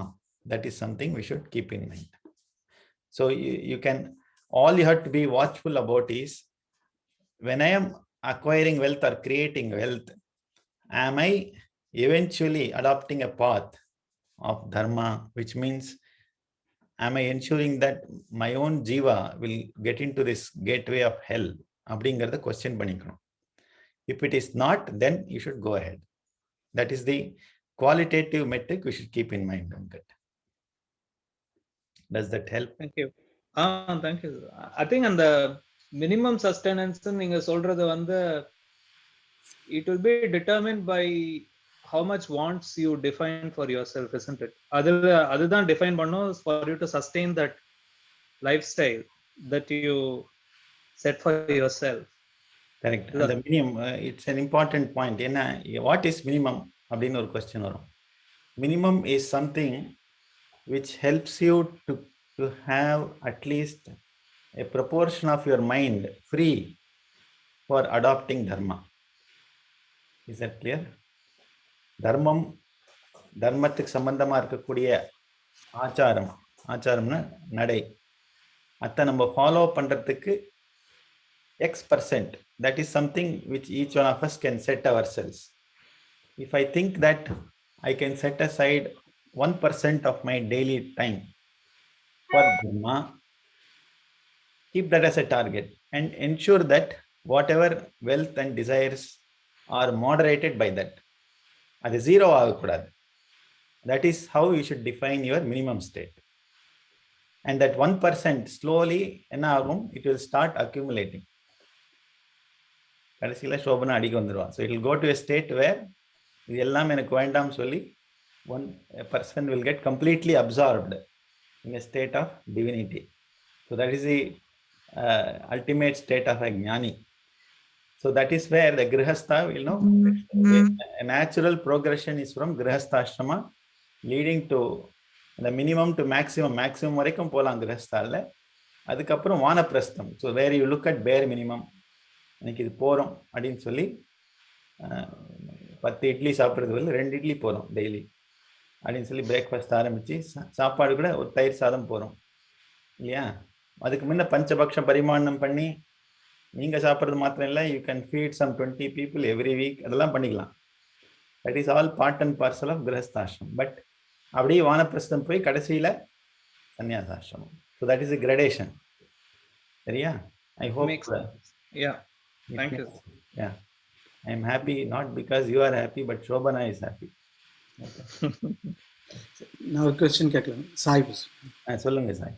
That is something we should keep in mind. So all you have to be watchful about is, when I am acquiring wealth or creating wealth, am I eventually adopting a path of dharma, which means am I ensuring that my own jiva will get into this gateway of hell? அப்படிங்கறத question பண்ணிக்கணும். If it is not, then you should go ahead. That is the qualitative metric we should keep in mind. Does that help? Thank you. Thank you. I think அந்த minimum sustenance நீங்க சொல்றது வந்து it will be determined by how much wants you define for yourself, isn't it? அதுதான் define பண்ணும் for you to sustain that lifestyle that you set for yourself. Correct. அந்த minimum it's an important point. என்ன what is minimum அப்படின்னு ஒரு question வரும். Minimum is something which helps you to have at least a proportion of your mind free for adopting dharma. Is that clear? தர்மத்துக்கு சம்பந்தமா இருக்கக்கூடிய ஆச்சாரம்னா நடை, அத்தை நம்ம ஃபாலோ பண்றதுக்கு X%, that is something which each one of us can set ourselves. If I think that I can set aside 1% of my daily time for dharma, keep that as a target and ensure that whatever wealth and desires are moderated by that. அது zero ஆகக்கூடாது. That is how you should define your minimum state. And that 1% slowly என்ன ஆகும், it will start accumulating. கடைசியில் சோபனா அடிக்க வந்துடுவான். So it will go to a state where இது எல்லாம் எனக்கு வேண்டாம் சொல்லி a person will get completely absorbed in a state of divinity. So that is the ultimate state of a jnani. So that is where the grihastha will know. A natural progression is from grihastha ashrama leading to the minimum to maximum வரைக்கும் போகலாம் கிரகஸ்தால. அதுக்கப்புறம் வானப்பிரஸ்தம். So where you look at bare minimum, எனக்கு இது போகிறோம் அப்படின்னு சொல்லி 10 இட்லி சாப்பிட்றது வந்து 2 இட்லி போகிறோம் டெய்லி அப்படின்னு சொல்லி பிரேக்ஃபாஸ்ட் ஆரம்பித்து சாப்பாடு கூட ஒரு தயிர் சாதம் போகிறோம் இல்லையா. அதுக்கு முன்ன பஞ்சபக்ஷம் பரிமாணம் பண்ணி நீங்கள் சாப்பிட்றது மாத்திரம் இல்லை, you can feed some 20 people every week, அதெல்லாம் பண்ணிக்கலாம். That is all part and parcel of கிரகஸ்தாசிரமம். பட் அப்படியே வானப்பிரஸ்தம் போய் கடைசியில் சன்னியாசாசிரமம். So that is a gradation. சரியா? I hope. Yeah. Thank you. Yeah, I am happy not because you are happy, but Shobana is happy. Okay. Now a question கேட்கலாம். சாய் சொல்லுங்க சாய்.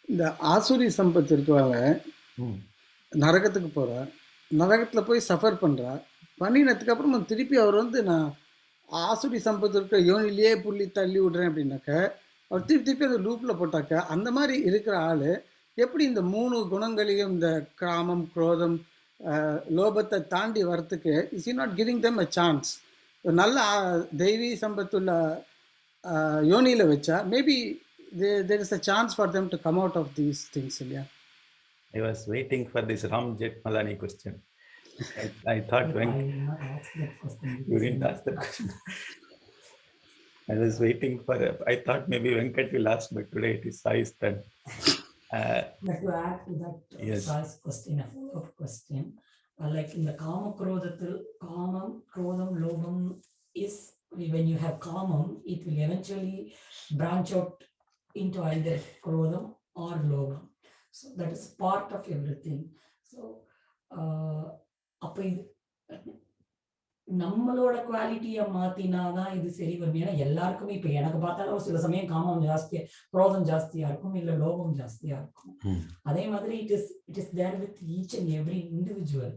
இந்த ஆசுரி சம்பத் இருக்கவாங்க நரகத்துக்கு போறா, நரகத்துல போய் சஃபர் பண்றா, பண்ணினதுக்கு அப்புறம் திருப்பி அவர் வந்து நான் ஆசுரி சம்பத் இருக்க யோனிலேயே புள்ளி தள்ளி விடுறேன் அப்படின்னாக்க அவர் திருப்பி அந்த லூப்ல போட்டாக்க அந்த மாதிரி இருக்கிற ஆளு எப்படி இந்த 3 குணங்களையும் இந்த காமம், குரோதம், லோபத்தை தாண்டி வரத்துக்கு is not giving them a chance? நல்ல தெய்வீ சம்பத்துள்ள யோனியில் வச்சா maybe there is a chance for them to come out of these things. இல்லையா? I was waiting for this Ram Jethmalani question. I thought when you didn't ask the question. I was waiting for I thought maybe Venkat will ask, but today it is Sai's turn. But to add to that, yes. Sai's question, a follow-up question, like in the Kama Krodhathil, Kamam, Krodham, Lobam is, when you have Kamam, it will eventually branch out into either Krodham or Lobam. So that is part of everything. So, நம்மளோட குவாலிட்டியை மாத்தினாதான் இது சரி வரும். ஏன்னா எல்லாருக்குமே இப்ப எனக்கு பார்த்தாலும் சில சமயம் காமம் ஜாஸ்தியா, குரோதம் ஜாஸ்தியா இருக்கும், இல்ல லோபம் ஜாஸ்தியா இருக்கும். அதே மாதிரி it is there with each and every individual.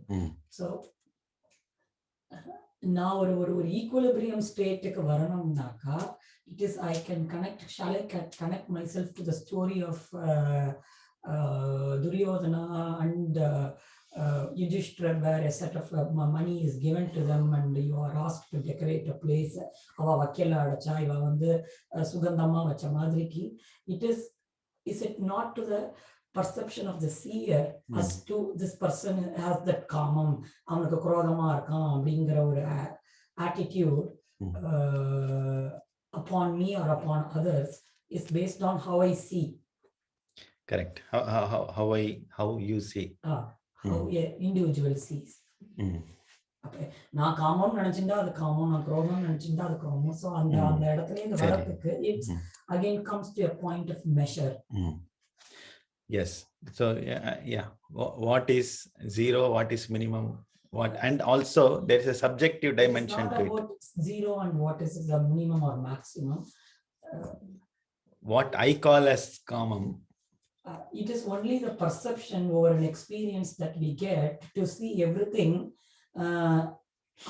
So நான் ஒரு ஈக்குவலிபிரியம் ஸ்டேட்டுக்கு வரணும்னாக்கா it is I can connect myself to the story of Duryodhana and Yudhishthira, where a set of money is given to them and you are asked to decorate a place. Ava vakela adacha iva vandu sugandhamma vacha madriki. Is it not to the perception of the seer as to this person has that kamam, avanukku krodhama irukam abingra or attitude upon me or upon others is based on how I see. Correct. How you see. How individual sees. நான் காமம் நினைச்சிருந்தா அது காமம், நான் குரோதம் நினைச்சிருந்தா அது குரோதம். ஸோ அந்த இடத்துல இந்த வரத்துக்கு it's again comes to a point of measure. Yes. So yeah. What is zero? What is minimum? What, and also there is a subjective dimension to it. What is zero and what is the minimum or maximum? What I call as kamam It is only the perception over an experience that we get to see everything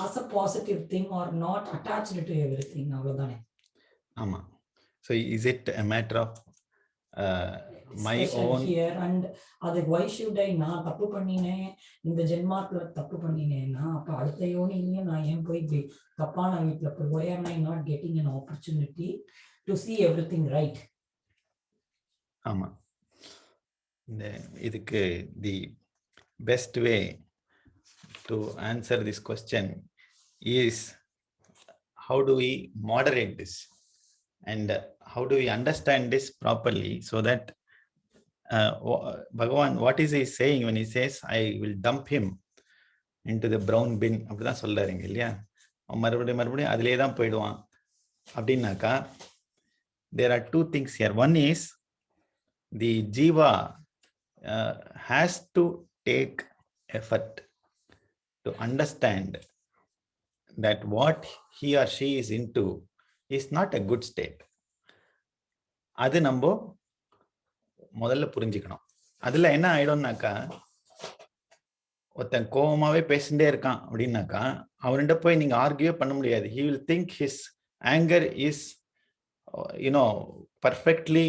as a positive thing or not attached to everything. அவ்வளவுதானே. ஆமா. So is it a matter of my Special own here and அது why should I நான் தப்பு பண்ணினேன் இந்த ஜென்மாத்துல தப்பு பண்ணினேன்னா அப்ப அடுத்த யோனிலையும் நான் ஏன் போய் இப்படி தப்பான வீட்டுல போய் why am I not getting an opportunity to see everything right? ஆமா. இதுக்கு the best way to answer this question is how do we moderate this and how do we understand this properly so that Bhagavan, what is he saying when he says I will dump him into the brown bin? அப்படிதான் சொல்றாருங்க இல்லையா? மறுபடியும் அதிலே தான் போயிடுவான் அப்படின்னாக்கா there are two things here. One is the jiva has to take effort to understand that what he or she is into is not a good state. அது நம்ம முதல்ல புரிஞ்சுக்கணும். அதுல என்ன ஆயிடும்னாக்கா ஒருத்தன் கோபமாவே பேசிட்டே இருக்கான் அப்படின்னாக்கா அவன்கிட்ட போய் நீங்க ஆர்கியூ பண்ண முடியாது. he will think his anger is perfectly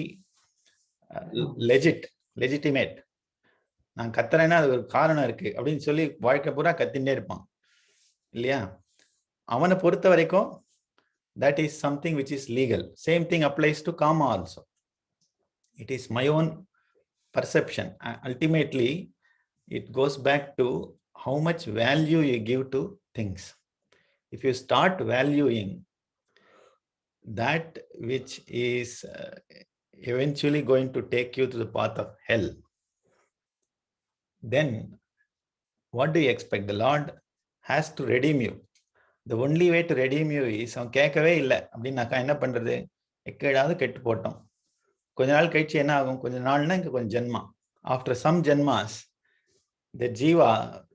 legitimate. நான் கத்துறேன்னா அது ஒரு காரணம் இருக்கு அப்படின்னு சொல்லி வாழ்க்கை பூரா கத்திண்டே இருப்பான் இல்லையா? அவனை பொறுத்த வரைக்கும் that is something which is legal. Same thing applies to karma also. It is my own perception. Ultimately, it goes back to how much value you give to things. If you start valuing that which is eventually going to take you to the path of hell, then what do you expect? The Lord has to redeem you. The only way to redeem you is அவன் கேட்கவே இல்லை அப்படின்னாக்கா என்ன பண்றது? எக்கேடாவது கெட்டு போட்டோம். கொஞ்ச நாள் கழிச்சு என்ன ஆகும்? கொஞ்ச நாள்னா இங்க கொஞ்சம் ஜென்மா. After some jन्mas, the jiva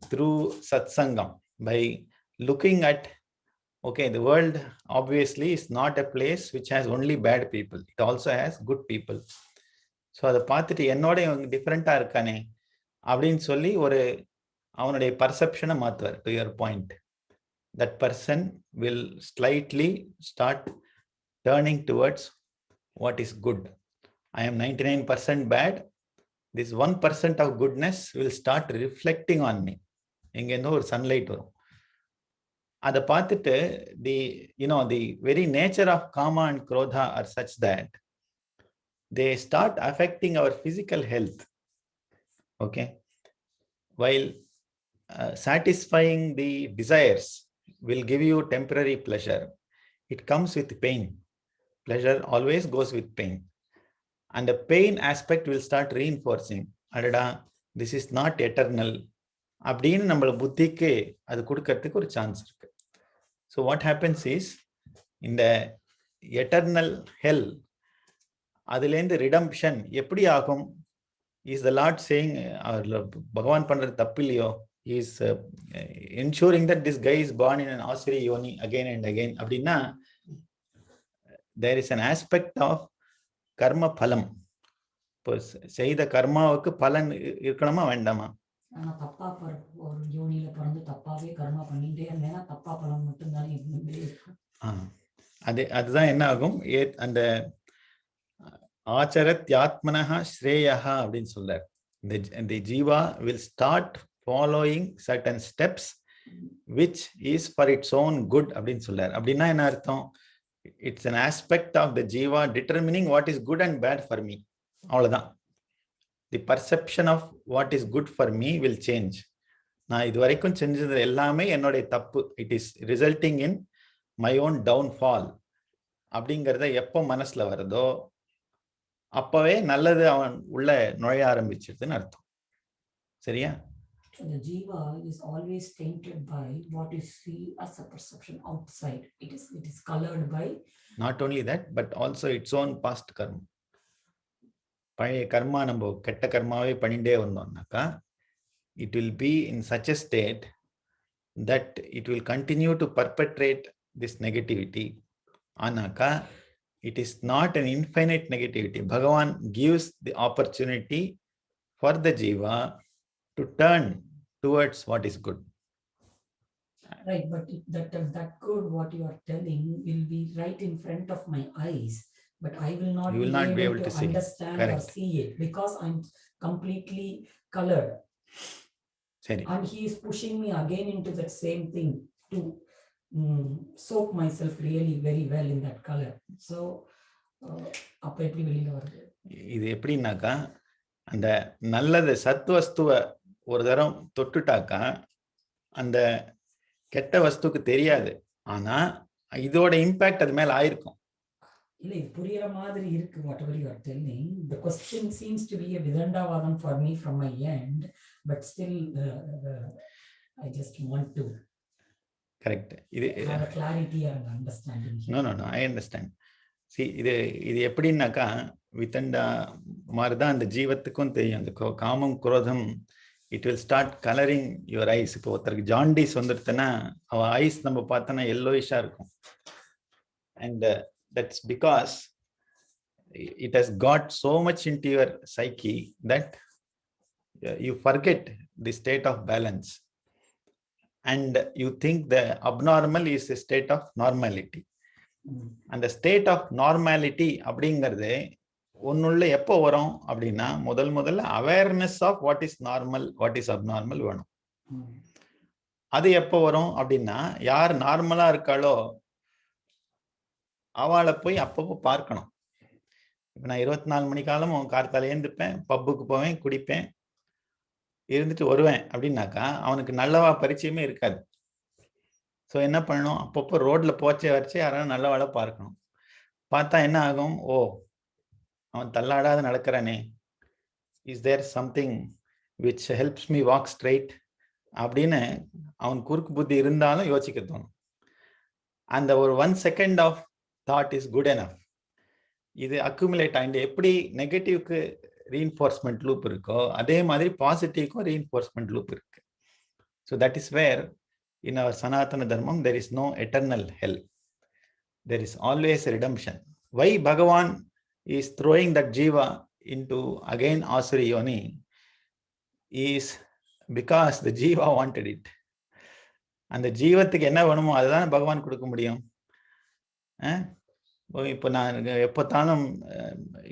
through satsangam, by looking at, okay, the world obviously is not a place which has only bad people. It also has good people. So அதை பார்த்துட்டு என்னோட இவங்க டிஃப்ரெண்டா இருக்கானே அப்படின்னு சொல்லி ஒரு அவனுடைய பர்செப்ஷனை மாத்துவார். To your point, that person will slightly start turning towards what is good. I am 99% bad. This 1% of goodness will start reflecting on me. இங்க இருந்து ஒரு சன்லைட் வரும். அதை பார்த்துட்டு the very nature of kama and krodha are such that they start affecting our physical health. Okay, while satisfying the desires will give you temporary pleasure, it comes with pain. Pleasure always goes with pain, and the pain aspect will start reinforcing, adada, this is not eternal அப்படின்னு நம்மள புத்திக்கு அது கொடுக்கறதுக்கு ஒரு chance இருக்கு. So what happens is, இந்த eternal hell அதுலேருந்து ரிடம்ப்ஷன் எப்படி ஆகும்? Is the Lord saying பகவான் பண்றது தப்பு இல்லையோ? He is ensuring that this guy is born in an asuri yoni again and again அப்படின்னா there is an aspect of karma phalam. இப்போ செய்த கர்மாவுக்கு பலன் இருக்கணுமா வேண்டாமா? தப்பா ஒரு யோனியில பிறந்து தப்பாவே கர்மா பண்ணிட்டே இருந்தேன்னா தப்பா பலன் மட்டும்தானே இருந்துட்டே இருக்கும். அதுதான் என்ன ஆகும்? அந்த ஆச்சரத்யாத்மனஹ ஸ்ரேயஹ அப்படின்னு சொல்றார். The jiva will start following certain steps which is for its own good அப்படின்னு சொல்றார். அப்படின்னா என்ன அர்த்தம்? It's an aspect of the jiva determining what is good and bad for me. அவ்வளவுதான். The perception of what is good for me will change. நான் இது வரைக்கும் செஞ்சது எல்லாமே என்னுடைய தப்பு. It is resulting in my own downfall அப்படிங்கிறத எப்போ மனசுல வருதோ அப்பவே நல்லது அவன் உள்ள நுழைய ஆரம்பிச்சிருதுன்னு அர்த்தம். சரியா? The jiva is always tainted by what you see as a perception outside. It is colored by not only that, but also its own past karma. பழைய கர்மா நம்ம கெட்ட கர்மாவே பண்ணிட்டே வந்தோம்னாக்கா it will be in such a state that it will continue to perpetrate this negativity. ஆனாக்கா it is not an infinite negativity. Bhagavan gives the opportunity for the jiva to turn towards what is good. Right, but that good what you are telling will be right in front of my eyes, but I will not, You will not be able to see it. understand or Correct. see it because I'm completely colored. Seri. And he is pushing me again into that same thing to soak myself really very well in that color. So அப்ப எப்படி வெளியில வருது? இது எப்படின்னாக்கா, அந்த நல்லது சத்வஸ்துவ ஒரு தரம் தொட்டுட்டாக்கா அந்த கெட்ட வஸ்துக்கு தெரியாது. ஆனா இதோட இம்பாக்ட் அது மேல ஆயிருக்கும். இல்ல இது புரியற மாதிரி இருக்கு whatever you are telling. The question seems to be a vidandavadam for me from my end, but still I just want to correct. இது have a clarity and understanding. No, I understand. See, இது எப்படின்னாக்கா வித்தண்டா மாதிரிதான் அந்த ஜீவத்துக்கும் தெரியும். அந்த காமம் குரோதம் it will start colouring your eyes. இப்போ ஒருத்தருக்கு ஜாண்டிஸ் வந்துடுதுன்னா அவன் ஐஸ் நம்ம பார்த்தோன்னா எல்லோயிஷா இருக்கும். And that's because it has got so much into your psyche that you forget the state of balance and you think the abnormal is a state of normality. அந்த state of normality அப்படிங்கிறது ஒன்னுள்ள எப்போ வரும் அப்படின்னா முதல்ல awareness of what is normal what is abnormal வேணும். அது எப்போ வரும் அப்படின்னா யார் நார்மலா இருக்காளோ அவளை போய் அப்பப்போ பார்க்கணும். இப்போ நான் 24 மணி காலமும் கார்த்தால ஏந்துப்பேன், பப்புக்கு போவேன், குடிப்பேன், இருந்துட்டு வருவேன் அப்படின்னாக்கா அவனுக்கு நல்லவா பரிச்சயமே இருக்காது. ஸோ என்ன பண்ணணும், அப்பப்போ ரோட்ல போச்சே வரைச்சே யாராவது நல்லவாளை பார்க்கணும். பார்த்தா என்ன ஆகும், ஓ அவன் தள்ளாடாத நடக்கிறானே, is there something which helps me walk straight அப்படின்னு அவன் குறுக்கு புத்தி இருந்தாலும் யோசிக்க தோணும். அந்த ஒரு 1 second of thought is good enough. இது அக்யூமுலேட் ஆகிட்டு எப்படி நெகட்டிவ்க்கு ரீஎன்ஃபோர்ஸ்மெண்ட் லூப் இருக்கோ அதே மாதிரி பாசிட்டிவ்க்கும் ரீஎன்ஃபோர்ஸ்மெண்ட் லூப் இருக்கு. So that is where in our Sanatana Dharmam, there is no eternal hell. There is always a redemption. Why Bhagavan is throwing that jiva into again Asuri Yoni is because the jiva wanted it. And the ஜீவத்துக்கு என்ன வேணுமோ அதுதான் பகவான் கொடுக்க முடியும். இப்போ நான் எப்போத்தாலும்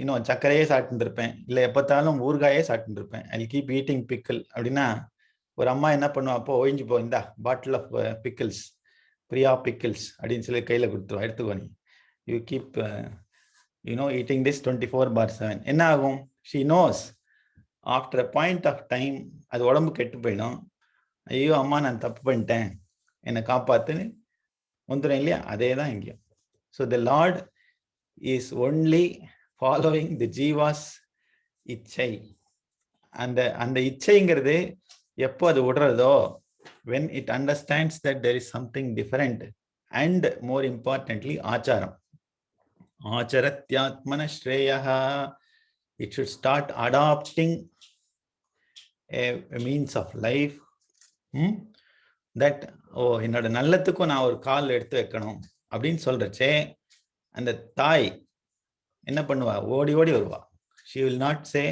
இன்னும் சர்க்கரையே சாப்பிட்டு இருப்பேன், இல்லை எப்போத்தாலும் ஊறுகாயே சாப்பிட்டு இருப்பேன், ஐ கீப் ஈட்டிங் பிக்கல் அப்படின்னா ஒரு அம்மா என்ன பண்ணுவா, அப்போ ஒழிஞ்சு போ, இந்த bottle of pickles, Priya pickles அப்படின்னு சொல்லி கையில் கொடுத்துருவா, எடுத்துக்கோ நீ, யூ கீப் ஈட்டிங் திஸ் 24/7. என்ன ஆகும், she knows after a point of time அது உடம்பு கெட்டு போயிடும். ஐயோ அம்மா நான் தப்பு பண்ணிட்டேன், என்னை காப்பாத்துன்னு வந்துடும் இல்லையா? அதே தான் இங்கேயும். So the Lord is only following the jiva's இச்சை. அந்த இச்சைங்கிறது எப்போ அது விடுறதோ, when it understands that there is something different and more importantly ஆச்சாரம், ஆச்சரத்யாத்மன ஸ்ரேயஹ, it should start adopting a means of life that என்னோட நல்லத்துக்கும் நான் ஒரு கால் எடுத்து வைக்கணும் அப்படின்னு சொல்றச்சே அந்த தாய் என்ன பண்ணுவா, ஓடி ஓடி வருவா. she will not say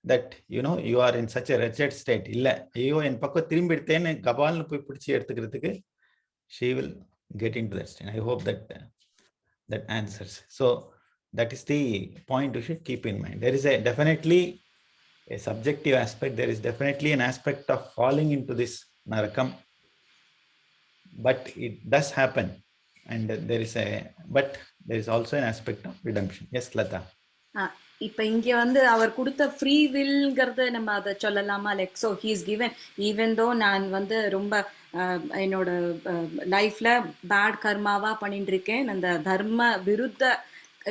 that you are in such a wretched state. இல்ல, ஐயோ என் பக்கம் திரும்பி எடுத்தேன்னு கபால்னு போய் பிடிச்சி எடுத்துக்கிறதுக்கு she will get into that state. I hope that answers. So that is the point you should keep in mind. There is definitely a subjective aspect. There is definitely an aspect of falling into this narakam, but it does happen, and there is also an aspect of redemption. Yes, Lata. இப்ப இங்க அவர் கொடுத்த free வில்ங்கிறத நம்ம அதை சொல்லலாமா? Like so he's given even though நான் ரொம்ப என்னோட லைஃப்ல பேட் கர்மாவா பண்ணிட்டு இருக்கேன், அந்த தர்ம விருத்த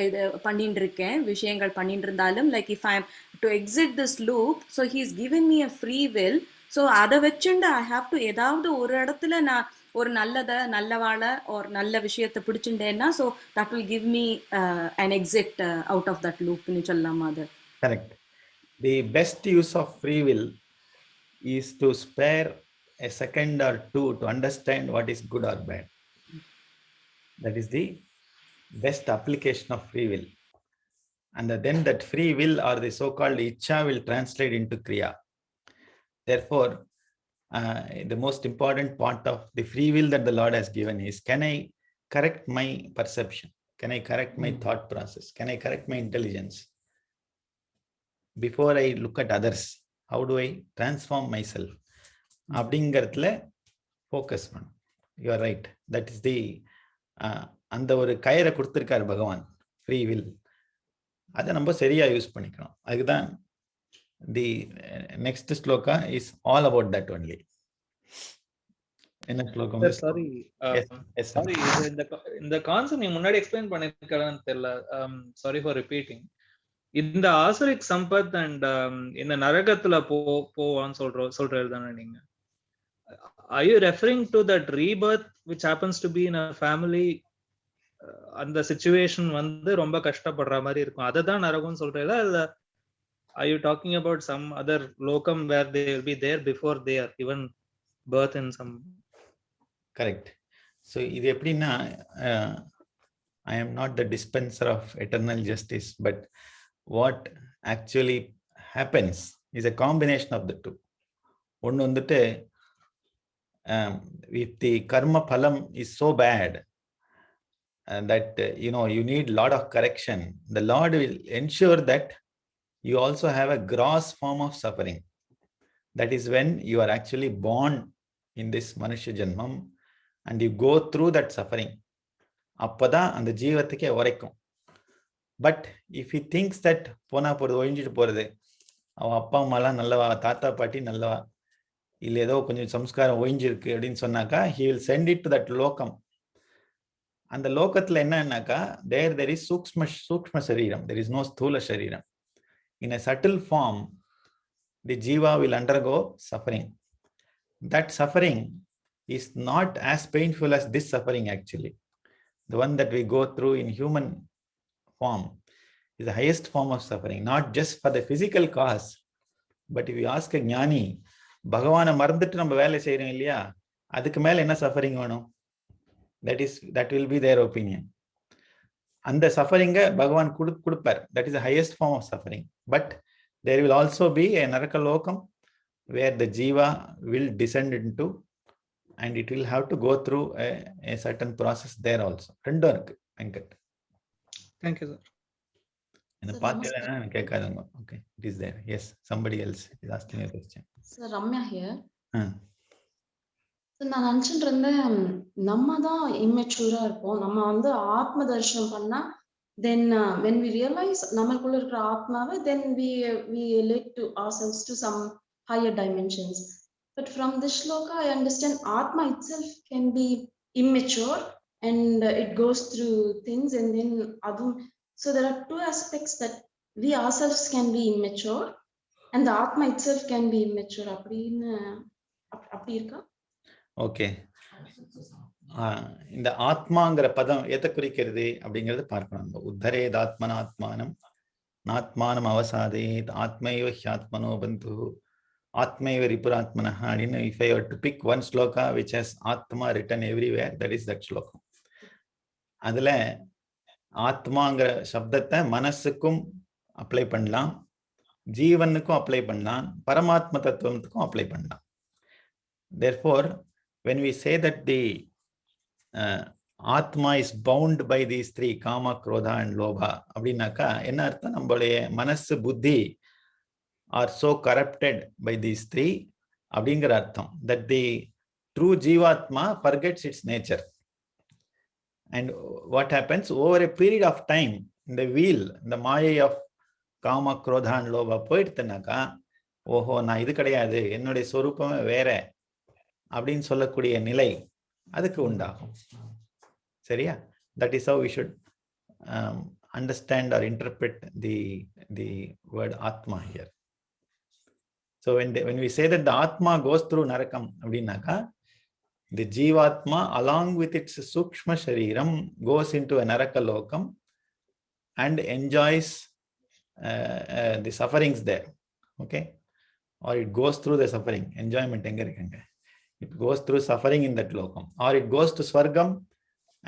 இது பண்ணிட்டு இருக்கேன், விஷயங்கள் பண்ணிட்டு இருந்தாலும் like if I am to exit this loop, so he's given me a free will. So அதை வச்சுண்டு ஐ ஹாவ் டு ஏதாவது ஒரு இடத்துல நான் ஒரு நல்லவாழ ஒரு நல்ல விஷயத்தை பிடிச்சுட்டேன்னா, so that will give me an exit out of that loop னு சொல்லலாமா? அது correct. The best use of free will is to spare a second or two to understand what is good or bad. That is the best application of free will. And then that free will or the so-called icha will translate into kriya. Therefore, the most important part of the free will that the Lord has given is, can I correct my perception? Can I correct my thought process? Can I correct my intelligence? Before I look at others, how do I transform myself? அப்படிங்கிறதுல focus பண்ணும். You are right. That is the அந்த ஒரு கயிறை கொடுத்துருக்காரு பகவான், free will. அதை நம்ம சரியா யூஸ் பண்ணிக்கணும். அதுதான் the next shloka is all about that only. என்ன ஸ்லோகம்? சாரி சாரி, இந்த கான்செப்ட் நீ முன்னாடி எக்ஸ்பிளைன் பண்ணிருக்கலாம்னு தெரியல. Sorry for repeating. இந்த ஆசுரிக் சம்பத் அண்ட் இந்த நரகத்துல போவான்னு சொல்றது தானே நீங்க? Are you referring to that rebirth which happens to be in a family? அந்த சிச்சுவேஷன் வந்து ரொம்ப கஷ்டப்படுற மாதிரி இருக்கும், அததான் நரகம்னு சொல்றீங்களா? இல்ல are you talking about some other lokam where they will be there before they are given birth in some? Correct. So இது எப்படின்னா, I am not the dispenser of eternal justice, but what actually happens is a combination of the two. ஒன்னு வந்துட்டு, if the karma phalam is so bad that you need lot of correction, the Lord will ensure that you also have a gross form of suffering. That is when you are actually born in this manusha janmam and you go through that suffering. அப்பதான் அந்த ஜீவத்துக்கே உரைக்கும். But if he thinks that போனா போறது, ஒழிஞ்சிட்டு போறது, அவன் அப்பா அம்மாலாம் நல்லவா, தாத்தா பாட்டி நல்லவா, இல்லை ஏதோ கொஞ்சம் சம்ஸ்காரம் ஒழிஞ்சிருக்கு அப்படின்னு சொன்னாக்கா, he will send it to that லோகம். அந்த லோகத்துல என்னன்னாக்கா, there is சூக்ஷ்ம சரீரம், there is no ஸ்தூல சரீரம். In a subtle form, the jiva will undergo suffering. That suffering is not as painful as this suffering actually. The one that we go through in human form is the highest form of suffering, not just for the physical cause, but if you ask a ஞானி, பகவானை மறந்துட்டு நம்ம வேலை செய்யறோம் இல்லையா, அதுக்கு மேல என்ன சஃபரிங் வேணும்? that will be their opinion. அந்த சஃபரிங்க பகவான் கொடுப்பார். that is the highest form of suffering. But there will also be a naraka lokam where the jiva will descend into, and it will have to go through a certain process there also. ரெண்டும் இருக்கு Venkat. Thank you, sir. என்ன பார்த்தேன்னா கேட்காதங்க. Okay, it is there. Yes, somebody else is asking a question. Sir, Ramya here. நான் நினைச்சிட்டு இருந்தேன், நம்ம தான் இம்மெச்சூரா இருப்போம். நம்ம வந்து ஆத்ம தரிசனம் பண்ணா, then when we realize நமக்குள்ள இருக்கிற ஆத்மாவை, then we relate to ourselves to some higher dimensions. But from this shloka, I understand Atma itself can be immature and it goes through things, and then so there are two aspects, that we ourselves can be immature and the Atma itself can be immature. அப்படி இருக்கா? Okay, இந்த ஆத்மாங்கிற பதம் எதை குறிக்கிறது அப்படிங்கறது பார்க்கணும். உத்தரேத் ஆத்மனாத்மானம் நாத்மானம் அவசாதேத் ஆத்மைவ ஹ்யாத்மனோ பந்து ஆத்மைவ ரிபுராத்மனஹ அப்படின்னு, if I were to pick one sloka which has ஆத்மா written everywhere, that is that ஸ்லோகம். அதுல ஆத்மாங்கிற சப்தத்தை மனசுக்கும் அப்ளை பண்ணலாம், ஜீவனுக்கும் அப்ளை பண்ணலாம், பரமாத்ம தத்துவத்துக்கும் அப்ளை பண்ணலாம். Therefore, when we say that the Atma is bound by these three, Kama, Krodha and Lobha, அப்படின்னாக்கா என்ன அர்த்தம்? நம்மளுடைய மனசு புத்தி are so corrupted by these three அப்படிங்கிற அர்த்தம். That the true Jivatma forgets its nature. And what happens over a period of time, the wheel, the Maya of Kama, Krodha and Lobha போயிடுத்துனாக்கா, ஓஹோ நான் இது கிடையாது, என்னுடைய சொரூபமே வேற அப்படின்னு சொல்லக்கூடிய நிலை அதுக்கு உண்டாகும். சரியா? That is how we should understand or interpret the word Atma here. So when we say that the Atma goes through Narakam அப்படின்னாக்கா, the Jivatma along with its Sukshma Shariram goes into a Naraka Lokam and enjoys the sufferings there. Okay? Or it goes through the suffering. Enjoyment எங்க இருக்குங்க? It goes through suffering in that lokam, or it goes to Swargam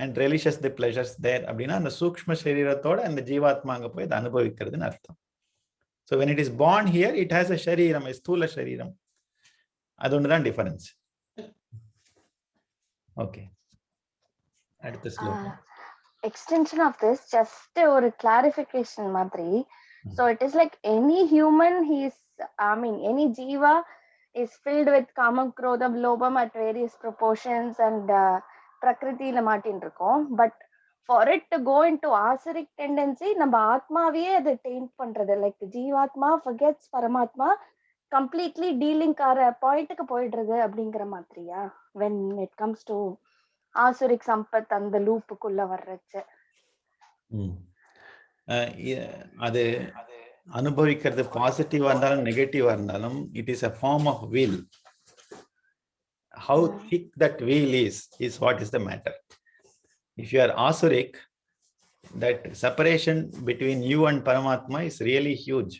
and relishes the pleasures there அப்படின்னா அந்த சூக்ஷ்ம சரீரத்தோட அந்த ஜீவாத்மா அங்க போய் அதை அனுபவிக்கிறதுன்னு அர்த்தம். So when it is born here, it has a shariram, a sthula shariram. அது ஒண்ணுதான் டிஃபரன்ஸ். ஓகே, அடுத்த ஸ்லோகம். Extension of this, just ஒரு clarification மாதிரி. So it is like any human, any jiva is filled with kamam, krodham, lobham at various proportions and prakritiல மாட்டின்னு இருக்கோம். But for it to go into asuric tendency, நம்ம ஆத்மாவையே அதை taint பண்றது. Like ஜீவாத்மா forgets பரமாத்மா, completely dealing கார பாயிண்ட்டுக்கு போயிடுறது அப்படிங்கிற மாதிரியா? When it comes to asuric Sampath அந்த லூப்புக்குள்ள வர்றச்சு. அது அனுபவிக்கிறது பாசிட்டிவா இருந்தாலும் நெகட்டிவா இருந்தாலும் it is a form of will. How thick that will is what is the matter. If you are asuric, that separation between you and Paramatma is really huge.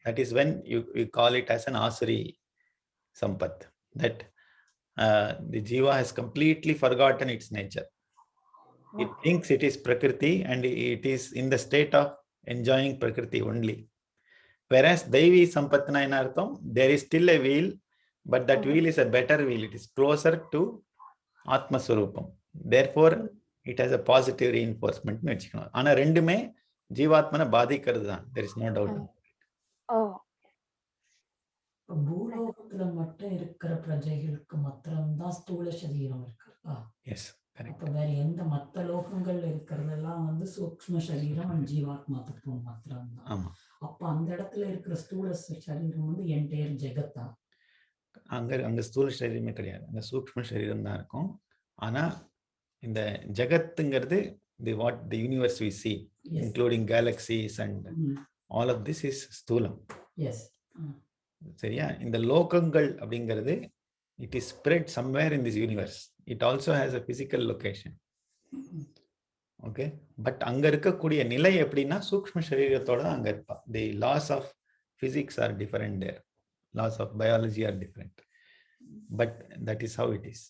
That is when you call it as an asuri sampat, that the jiva has completely forgotten its nature. It thinks it is Prakriti and it is in the state of enjoying Prakriti only. Whereas Daivi Sampatna in Artham, there is still a wheel, but that wheel is a better wheel. It is closer to Atma Swarupam. Therefore, it has a positive reinforcement. Ana rendume Jivatmana badhikaradu dhaan. There is no doubt. பூலோகத்துல மட்டும் இருக்கிற பிரஜைகளுக்கு மாத்திரம்தான் ஸ்தூல சரீரம் இருக்கா? Yes, correct. அப்ப வேற எந்த மத்த லோகங்கள்ல இருக்கிறதெல்லாம் வந்து சூக்ஷ்ம சரீரம் ஜீவாத்மா தத்துவம் மாத்திரம்தான். ஆமா. அப்ப அந்த இடத்துல இருக்கிற ஸ்தூல சரீரம் வந்து என்டையர் ஜெகத்தா? அங்க ஸ்தூல சரீரமே கிடையாது, அங்க சூக்ஷ்ம சரீரம் தான் இருக்கும். ஆனா இந்த ஜெகத்துங்கிறது the universe we see, including galaxies and all of this is sthulam. Yes. சரியா? இந்த லோகங்கள் அப்படிங்கிறது it is spread somewhere in this universe. It also has a physical location. Okay, but அங்க இருக்கக்கூடிய நிலை எப்படின்னா சூக்ஷ்ம சரீரத்தோட தான் அங்க இருப்பா. The laws of physics are different there. Laws of biology are different. But that is how it is.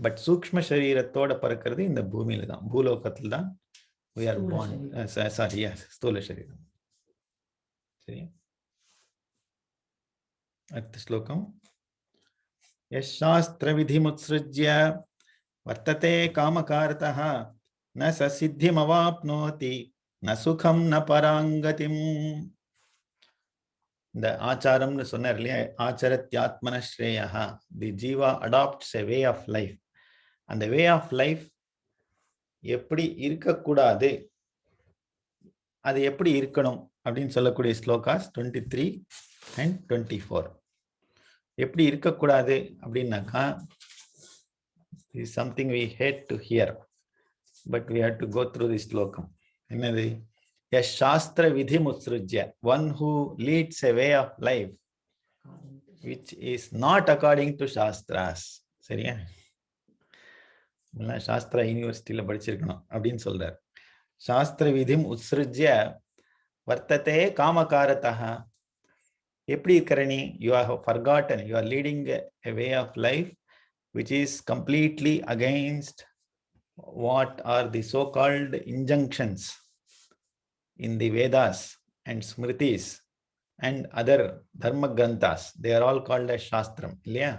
But சூக்ஷ்ம சரீரத்தோட பறக்கிறது இந்த பூமியில தான், பூலோகத்தில் தான் we are born. Sorry, yes, ஸ்தூல சரீரம். சரி, அடுத்த ஸ்லோகம். யசாஸ்திர விதிமுத்ஸ்ருஜ்ய வர்த்ததே காமகாரதः ந சசித்திமவாப்னோதி ந சுகம் ந பராங்கதிம். இந்த ஆச்சாரம்னு சொன்னார் இல்லையா, ஆச்சரத்யாத்மன ஸ்ரேயः. The jiva adopts a way of life. அந்த வே ஆஃப் லைஃப் எப்படி இருக்கக்கூடாது, அது எப்படி இருக்கணும் அப்படின்னு சொல்லக்கூடிய ஸ்லோகாஸ் 23 and 24. எப்படி இருக்கக்கூடாது அப்படின்னாக்கா, is something we hate to hear, but we have to go through this slokam. என்னது? a shastra vidhi mutsrujya, one who leads a way of life which is not according to shastras. சரியா? சாஸ்திரா யூனிவர்சிட்டியில படிச்சிருக்கணும் அப்படின்னு சொல்றார். சாஸ்திர விதிம் உத்ஸ்ருஜ்ய வர்த்ததே காமகாரதः. எப்படி இருக்கிற நீ? you have forgotten, you are leading a way of life which is completely against what are the so-called injunctions in the Vedas and Smritis and other dharma granthas. They are all called as shastram. இல்லையா?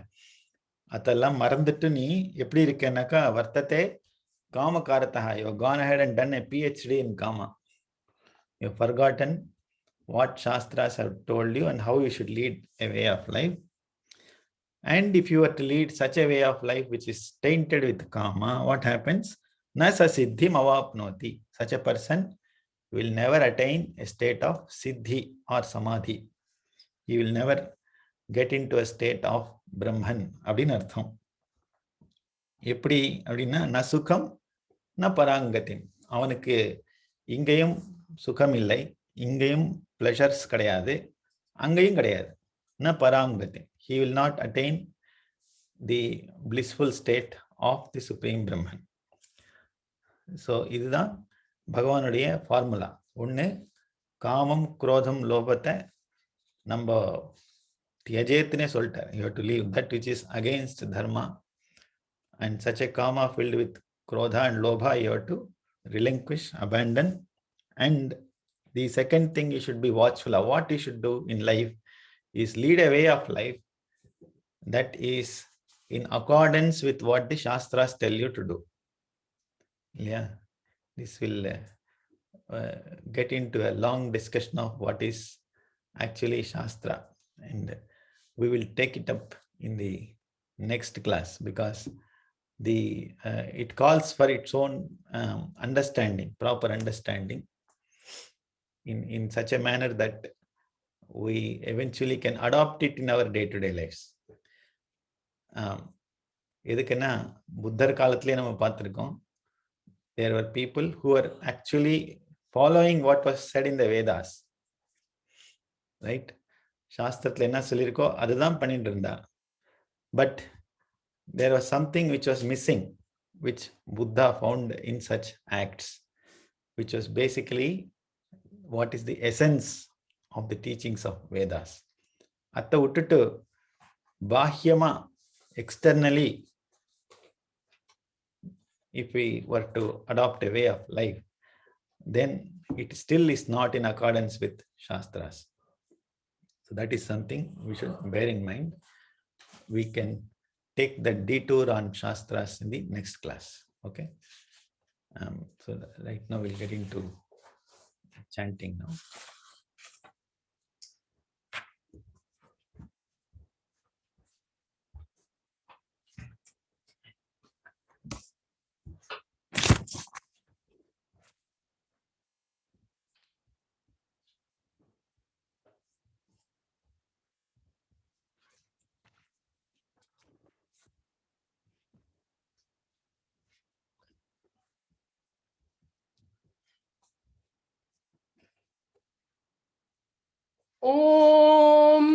அதெல்லாம் மறந்துட்டு நீ எப்படி இருக்கேன்னாக்கா, வர்த்ததே காமகாரதः. You have gone ahead and done a PhD in Kama. You have forgotten what shastras have told you and how you should lead a way of life. And if you were to lead such a way of life which is tainted with Kama, what happens? Na sa siddhim avapnoti. Such a person will never attain a state of siddhi or samadhi. He will never get into a state of Brahman. அப்படின்னு அர்த்தம். எப்படி அப்படின்னா, ந சுகம் ந பராங்கதிம். அவனுக்கு இங்கேயும் சுகம் இல்லை, இங்கேயும் பிளஷர்ஸ் கிடையாது, அங்கேயும் கிடையாது. ந பராங்கதி. He will not attain the blissful state of the Supreme Brahman. So இதுதான் பகவானுடைய ஃபார்முலா. ஒன்று, காமம் குரோதம் லோபத்தை நம்ம தியஜேத்துனே சொல்லிட்டார். You have to leave that which is against Dharma And such a karma filled with krodha and lobha, you have to relinquish, abandon. And the second thing you should be watchful of, what you should do in life is lead a way of life that is in accordance with what the Shastras tell you to do. Yeah, this will get into a long discussion of what is actually Shastra, and we will take it up in the next class, because it calls for its own understanding, proper understanding, in such a manner that we eventually can adopt it in our day-to-day lives. எதுக்குன்னா புத்தர் காலத்திலே நம்ம பார்த்திருக்கோம், there were people who were actually following what was said in the Vedas, right? சாஸ்திரத்துல என்ன சொல்லியிருக்கோ அதுதான் பண்ணிட்டு இருந்தா. But there was something which was missing, which Buddha found in such acts, which was basically what is the essence of the teachings of Vedas. அத்தை விட்டுட்டு பாஹ்யமா, externally, if we were to adopt a way of life, then it still is not in accordance with Shastras. So that is something we should bear in mind. We can take the detour on Shastras in the next class. Okay. So right now we'll get into chanting now. Om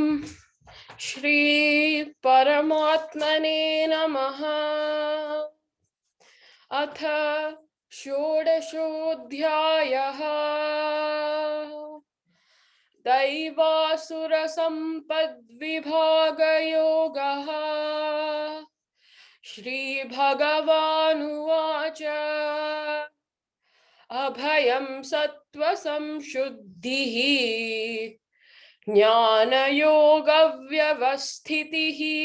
Shri Paramatmane Namaha. Atha Shodashodhyayah Daivasura Sampadvibhaga Yogah. Shri Bhagavanuvacha Abhayam Sattva Samshuddhihi Jnana Yoga Vyavasthitihi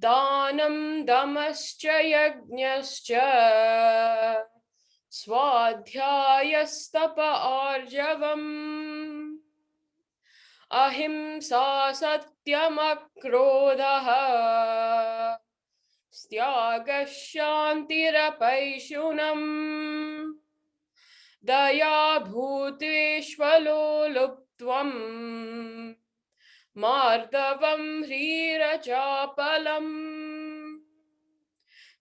Danam Damascha Yajnascha Swadhyayastapa Arjavam Ahimsa Satyam Akrodha Styagashantirapayshunam Daya Bhutveshvaloluptvam Mardavam Hrirachapalam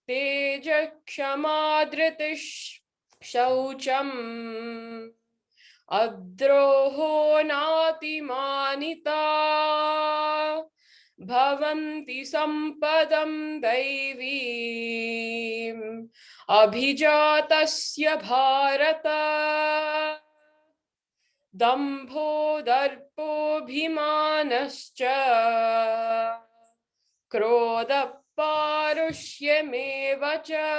Tejakshamadritish Shaucham Adroho Natimanita Bhavanti Sampadam Daivim Abhijatasya Bharata Dambho Darpo Bhimanascha Krodha Parushymevacha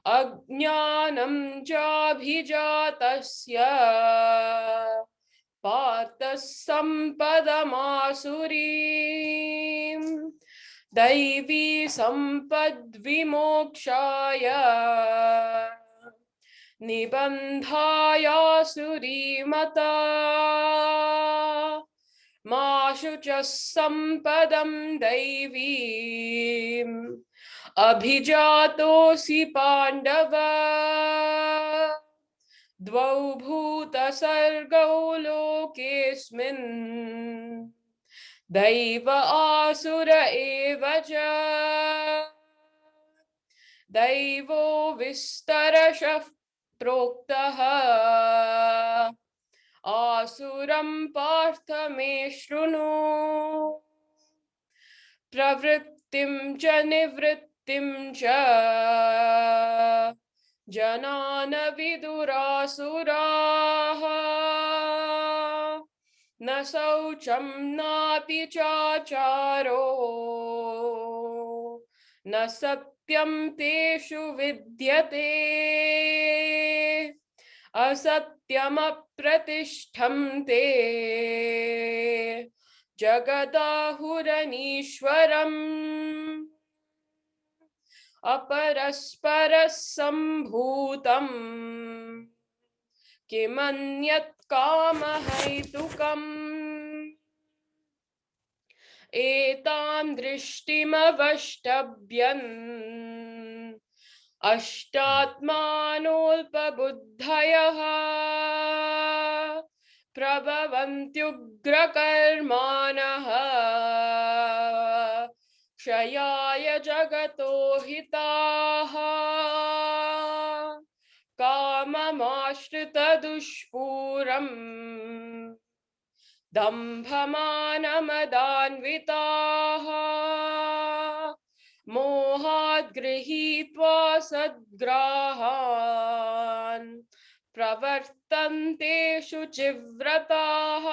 Ajnanam Jabhijatasya Parthas Sampadamasurim Daivi Sampad Vimokshaya Nibandhaya Surimata Mashuchas Sampadam Daivim Abhijatosi Pandava Dvau Bhuta Sargau Lokesmin Daiva Asura Evaja Daivo Vistarashah Proktaha Asuram Partha Me Shrunu Pravrittim Cha Nivrittim Cha Janana Vidurasuraha न शौचं नापि चाचारो न सत्यं तेषु विद्यते असत्यमप्रतिष्ठं ते जगदाहुरनीश्वरम् अपरस्परः सम्भूतम् किमन्यत् कामहैतुकम् एतां दृष्टिमवष्टभ्यन् अष्टात्मानोऽल्पबुद्धयः प्रभवन्त्युग्रकर्माणः क्षयाय जगतो हिताः काममाश्रितदुष्पूरम् दम्भमानमदान्विताः मोहात् गृहीत्वा सद्ग्राहान् प्रवर्तन्ते शुचिव्रताः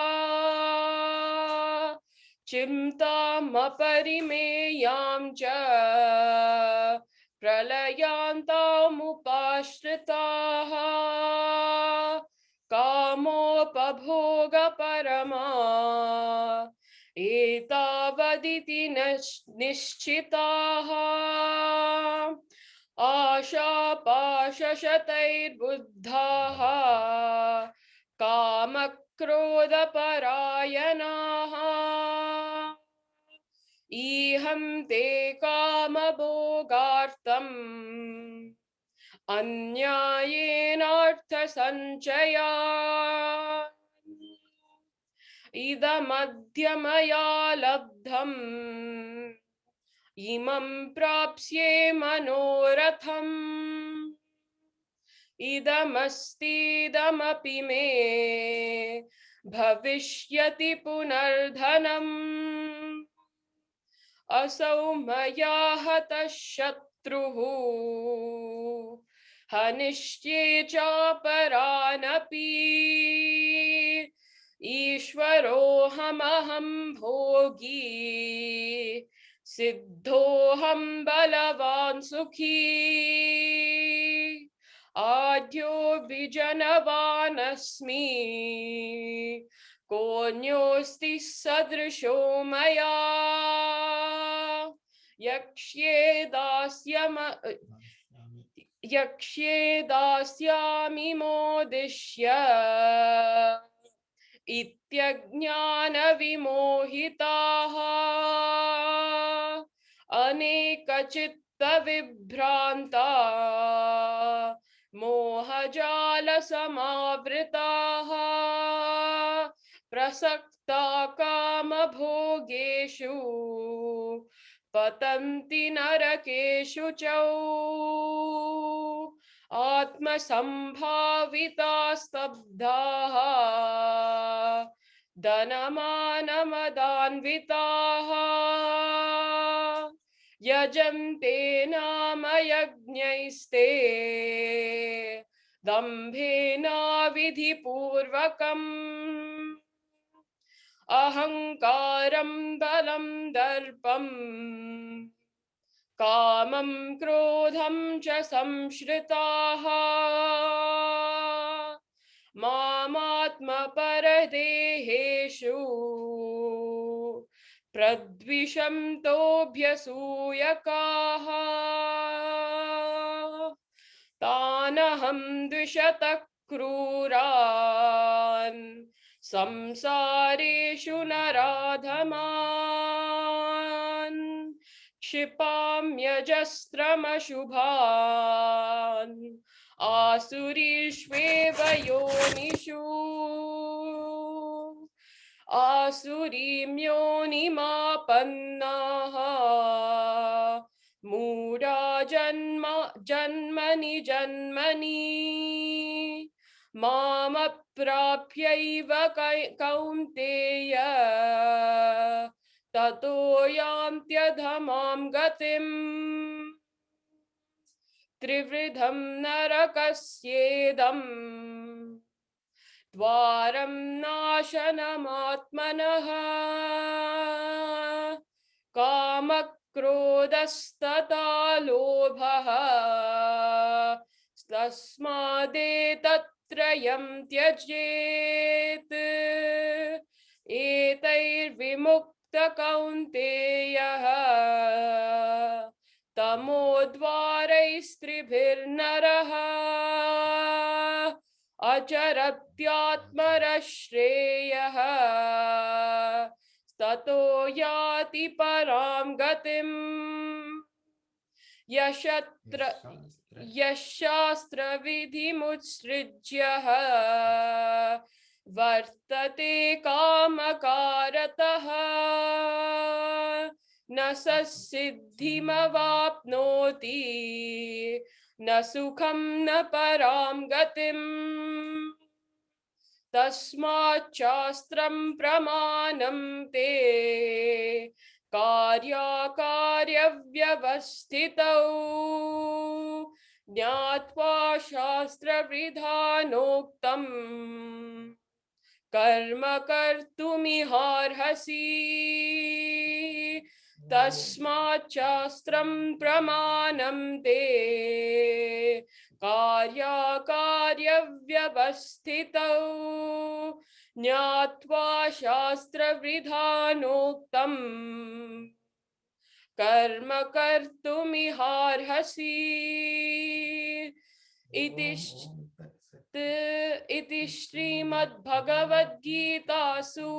चिन्तामपरिमेयां च प्रलयान्तामुपाश्रिताः कामोपभोगपरमा एतावदिति निश्चिताः आशापाशशतैर्बुद्धाः कामक्रोधपरायणाः ईहन्ते कामभोगार्थम् अन्यायेनार्थसञ्चया इदमद्य मया लब्धम् इमं प्राप्स्ये मनोरथम् इदमस्तीदमपि मे भविष्यति पुनर्धनम् असौ मया हतः शत्रुः हनिष्ये चापरानपि ईश्वरोऽहमहं भोगी सिद्धोऽहं बलवान् सुखी आढ्योऽभिजनवानस्मि कोऽन्योऽस्ति सदृशो मया यक्ष्ये दास्यामि मोदिष्य इत्यज्ञानविमोहिताः अनेकचित्तविभ्रान्ता मोहजालसमावृताः प्रसक्ता कामभोगेषु पतन्ति नरकेषु च आत्मसम्भाविता स्तब्धाः धनमानमदान्विताः यजन्ते नाम यज्ञैस्ते दम्भेनाविधिपूर्वकम् अहङ्कारं बलं दर्पम् कामं क्रोधं च संश्रिताः मामात्मपरदेहेषु प्रद्विषन्तोऽभ्यसूयकाः तानहं द्विषतः क्रूरान् संसारेषु नराधमान् क्षिपाम्यजस्रमशुभान् आसुरीष्वेव योनिषु आसुरीं योनिमापन्नाः मूढा जन्मनि जन्मनि मामप्राप्यैव कौन्तेय ततो यान्त्यधमां गतिम् त्रिविधं नरकस्येदम् द्वारं नाशनमात्मनः कामक्रोधस्तथा लोभः तस्मादेतत्त्रयं त्यजेत् एतैर्विमुक्तकौन्तेयः तमोद्वारैस्त्रिभिर्नरः अचरत्यात्मरश्रेयः ततो याति परां गतिम् यशास्त्रविधिमुत्सृज्यः वर्तते कामकारतः न स सिद्धिमवाप्नोति न सुखं न परां गतिम् तस्माच्चास्त्रं प्रमाणं ते कार्याकार्यव्यवस्थितौ ज्ञात्वा शास्त्रविधानोक्तं कर्म कर्तुमिहार्हसि तस्माच्चास्त्रं प्रमाणं ते कार्याकार्यव्यवस्थितौ ज्ञात्वा शास्त्रविधानोक्तं कर्म कर्तुमिहार्हसि इति श्रीमद्भगवद्गीतासु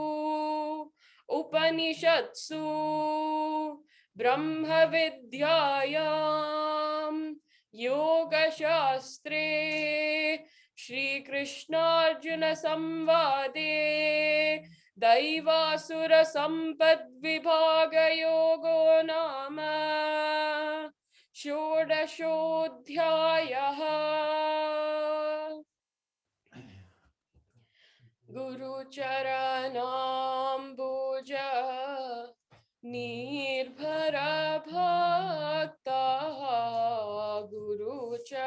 उपनिषत्सु ब्रह्मविद्यायां योगशास्त्रे श्रीकृष्णार्जुनसंवादे दैवासुरसम्पद्विभागयोगो नाम षोडशोऽध्यायः। गुरुचरणाम्बुज निर्भरभक्तः गुरुचरणाम्बुज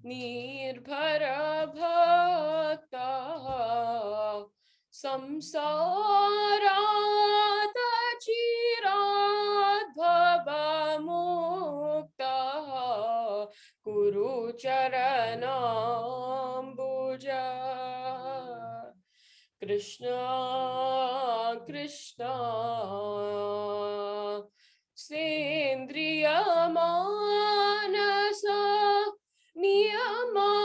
निर्भरभक्तः संसारादचिराद्भवमुक्तः गुरुचरणाम्बुज कृष्णा कृष्णा सेन्द्रियमानस नियमादेवं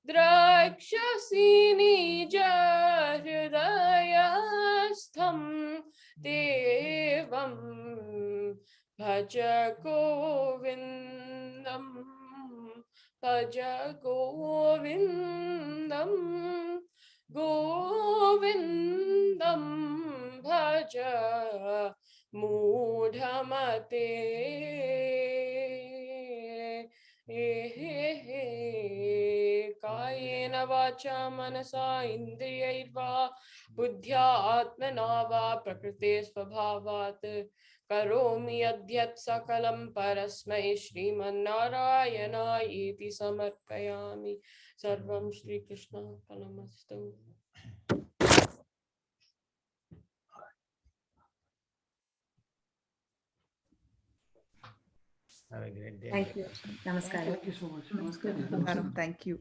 द्रक्ष्यसि निज हृदयस्थं देवं भज गोविन्दं भज गोविन्दं गोविन्दं भज मूढमते कायेन वाचा मनसा इन्द्रियैर्वा बुद्ध्या आत्मना वा प्रकृते स्वभावात् करोमि यद्यत् सकलं परस्मै श्रीमन्नारायणायेति समर्पयामि। सर्वं श्रीकृष्णार्पणमस्तु। Have a great day. Thank you. Namaskaram. Thank you so much. Namaskar. Thank you.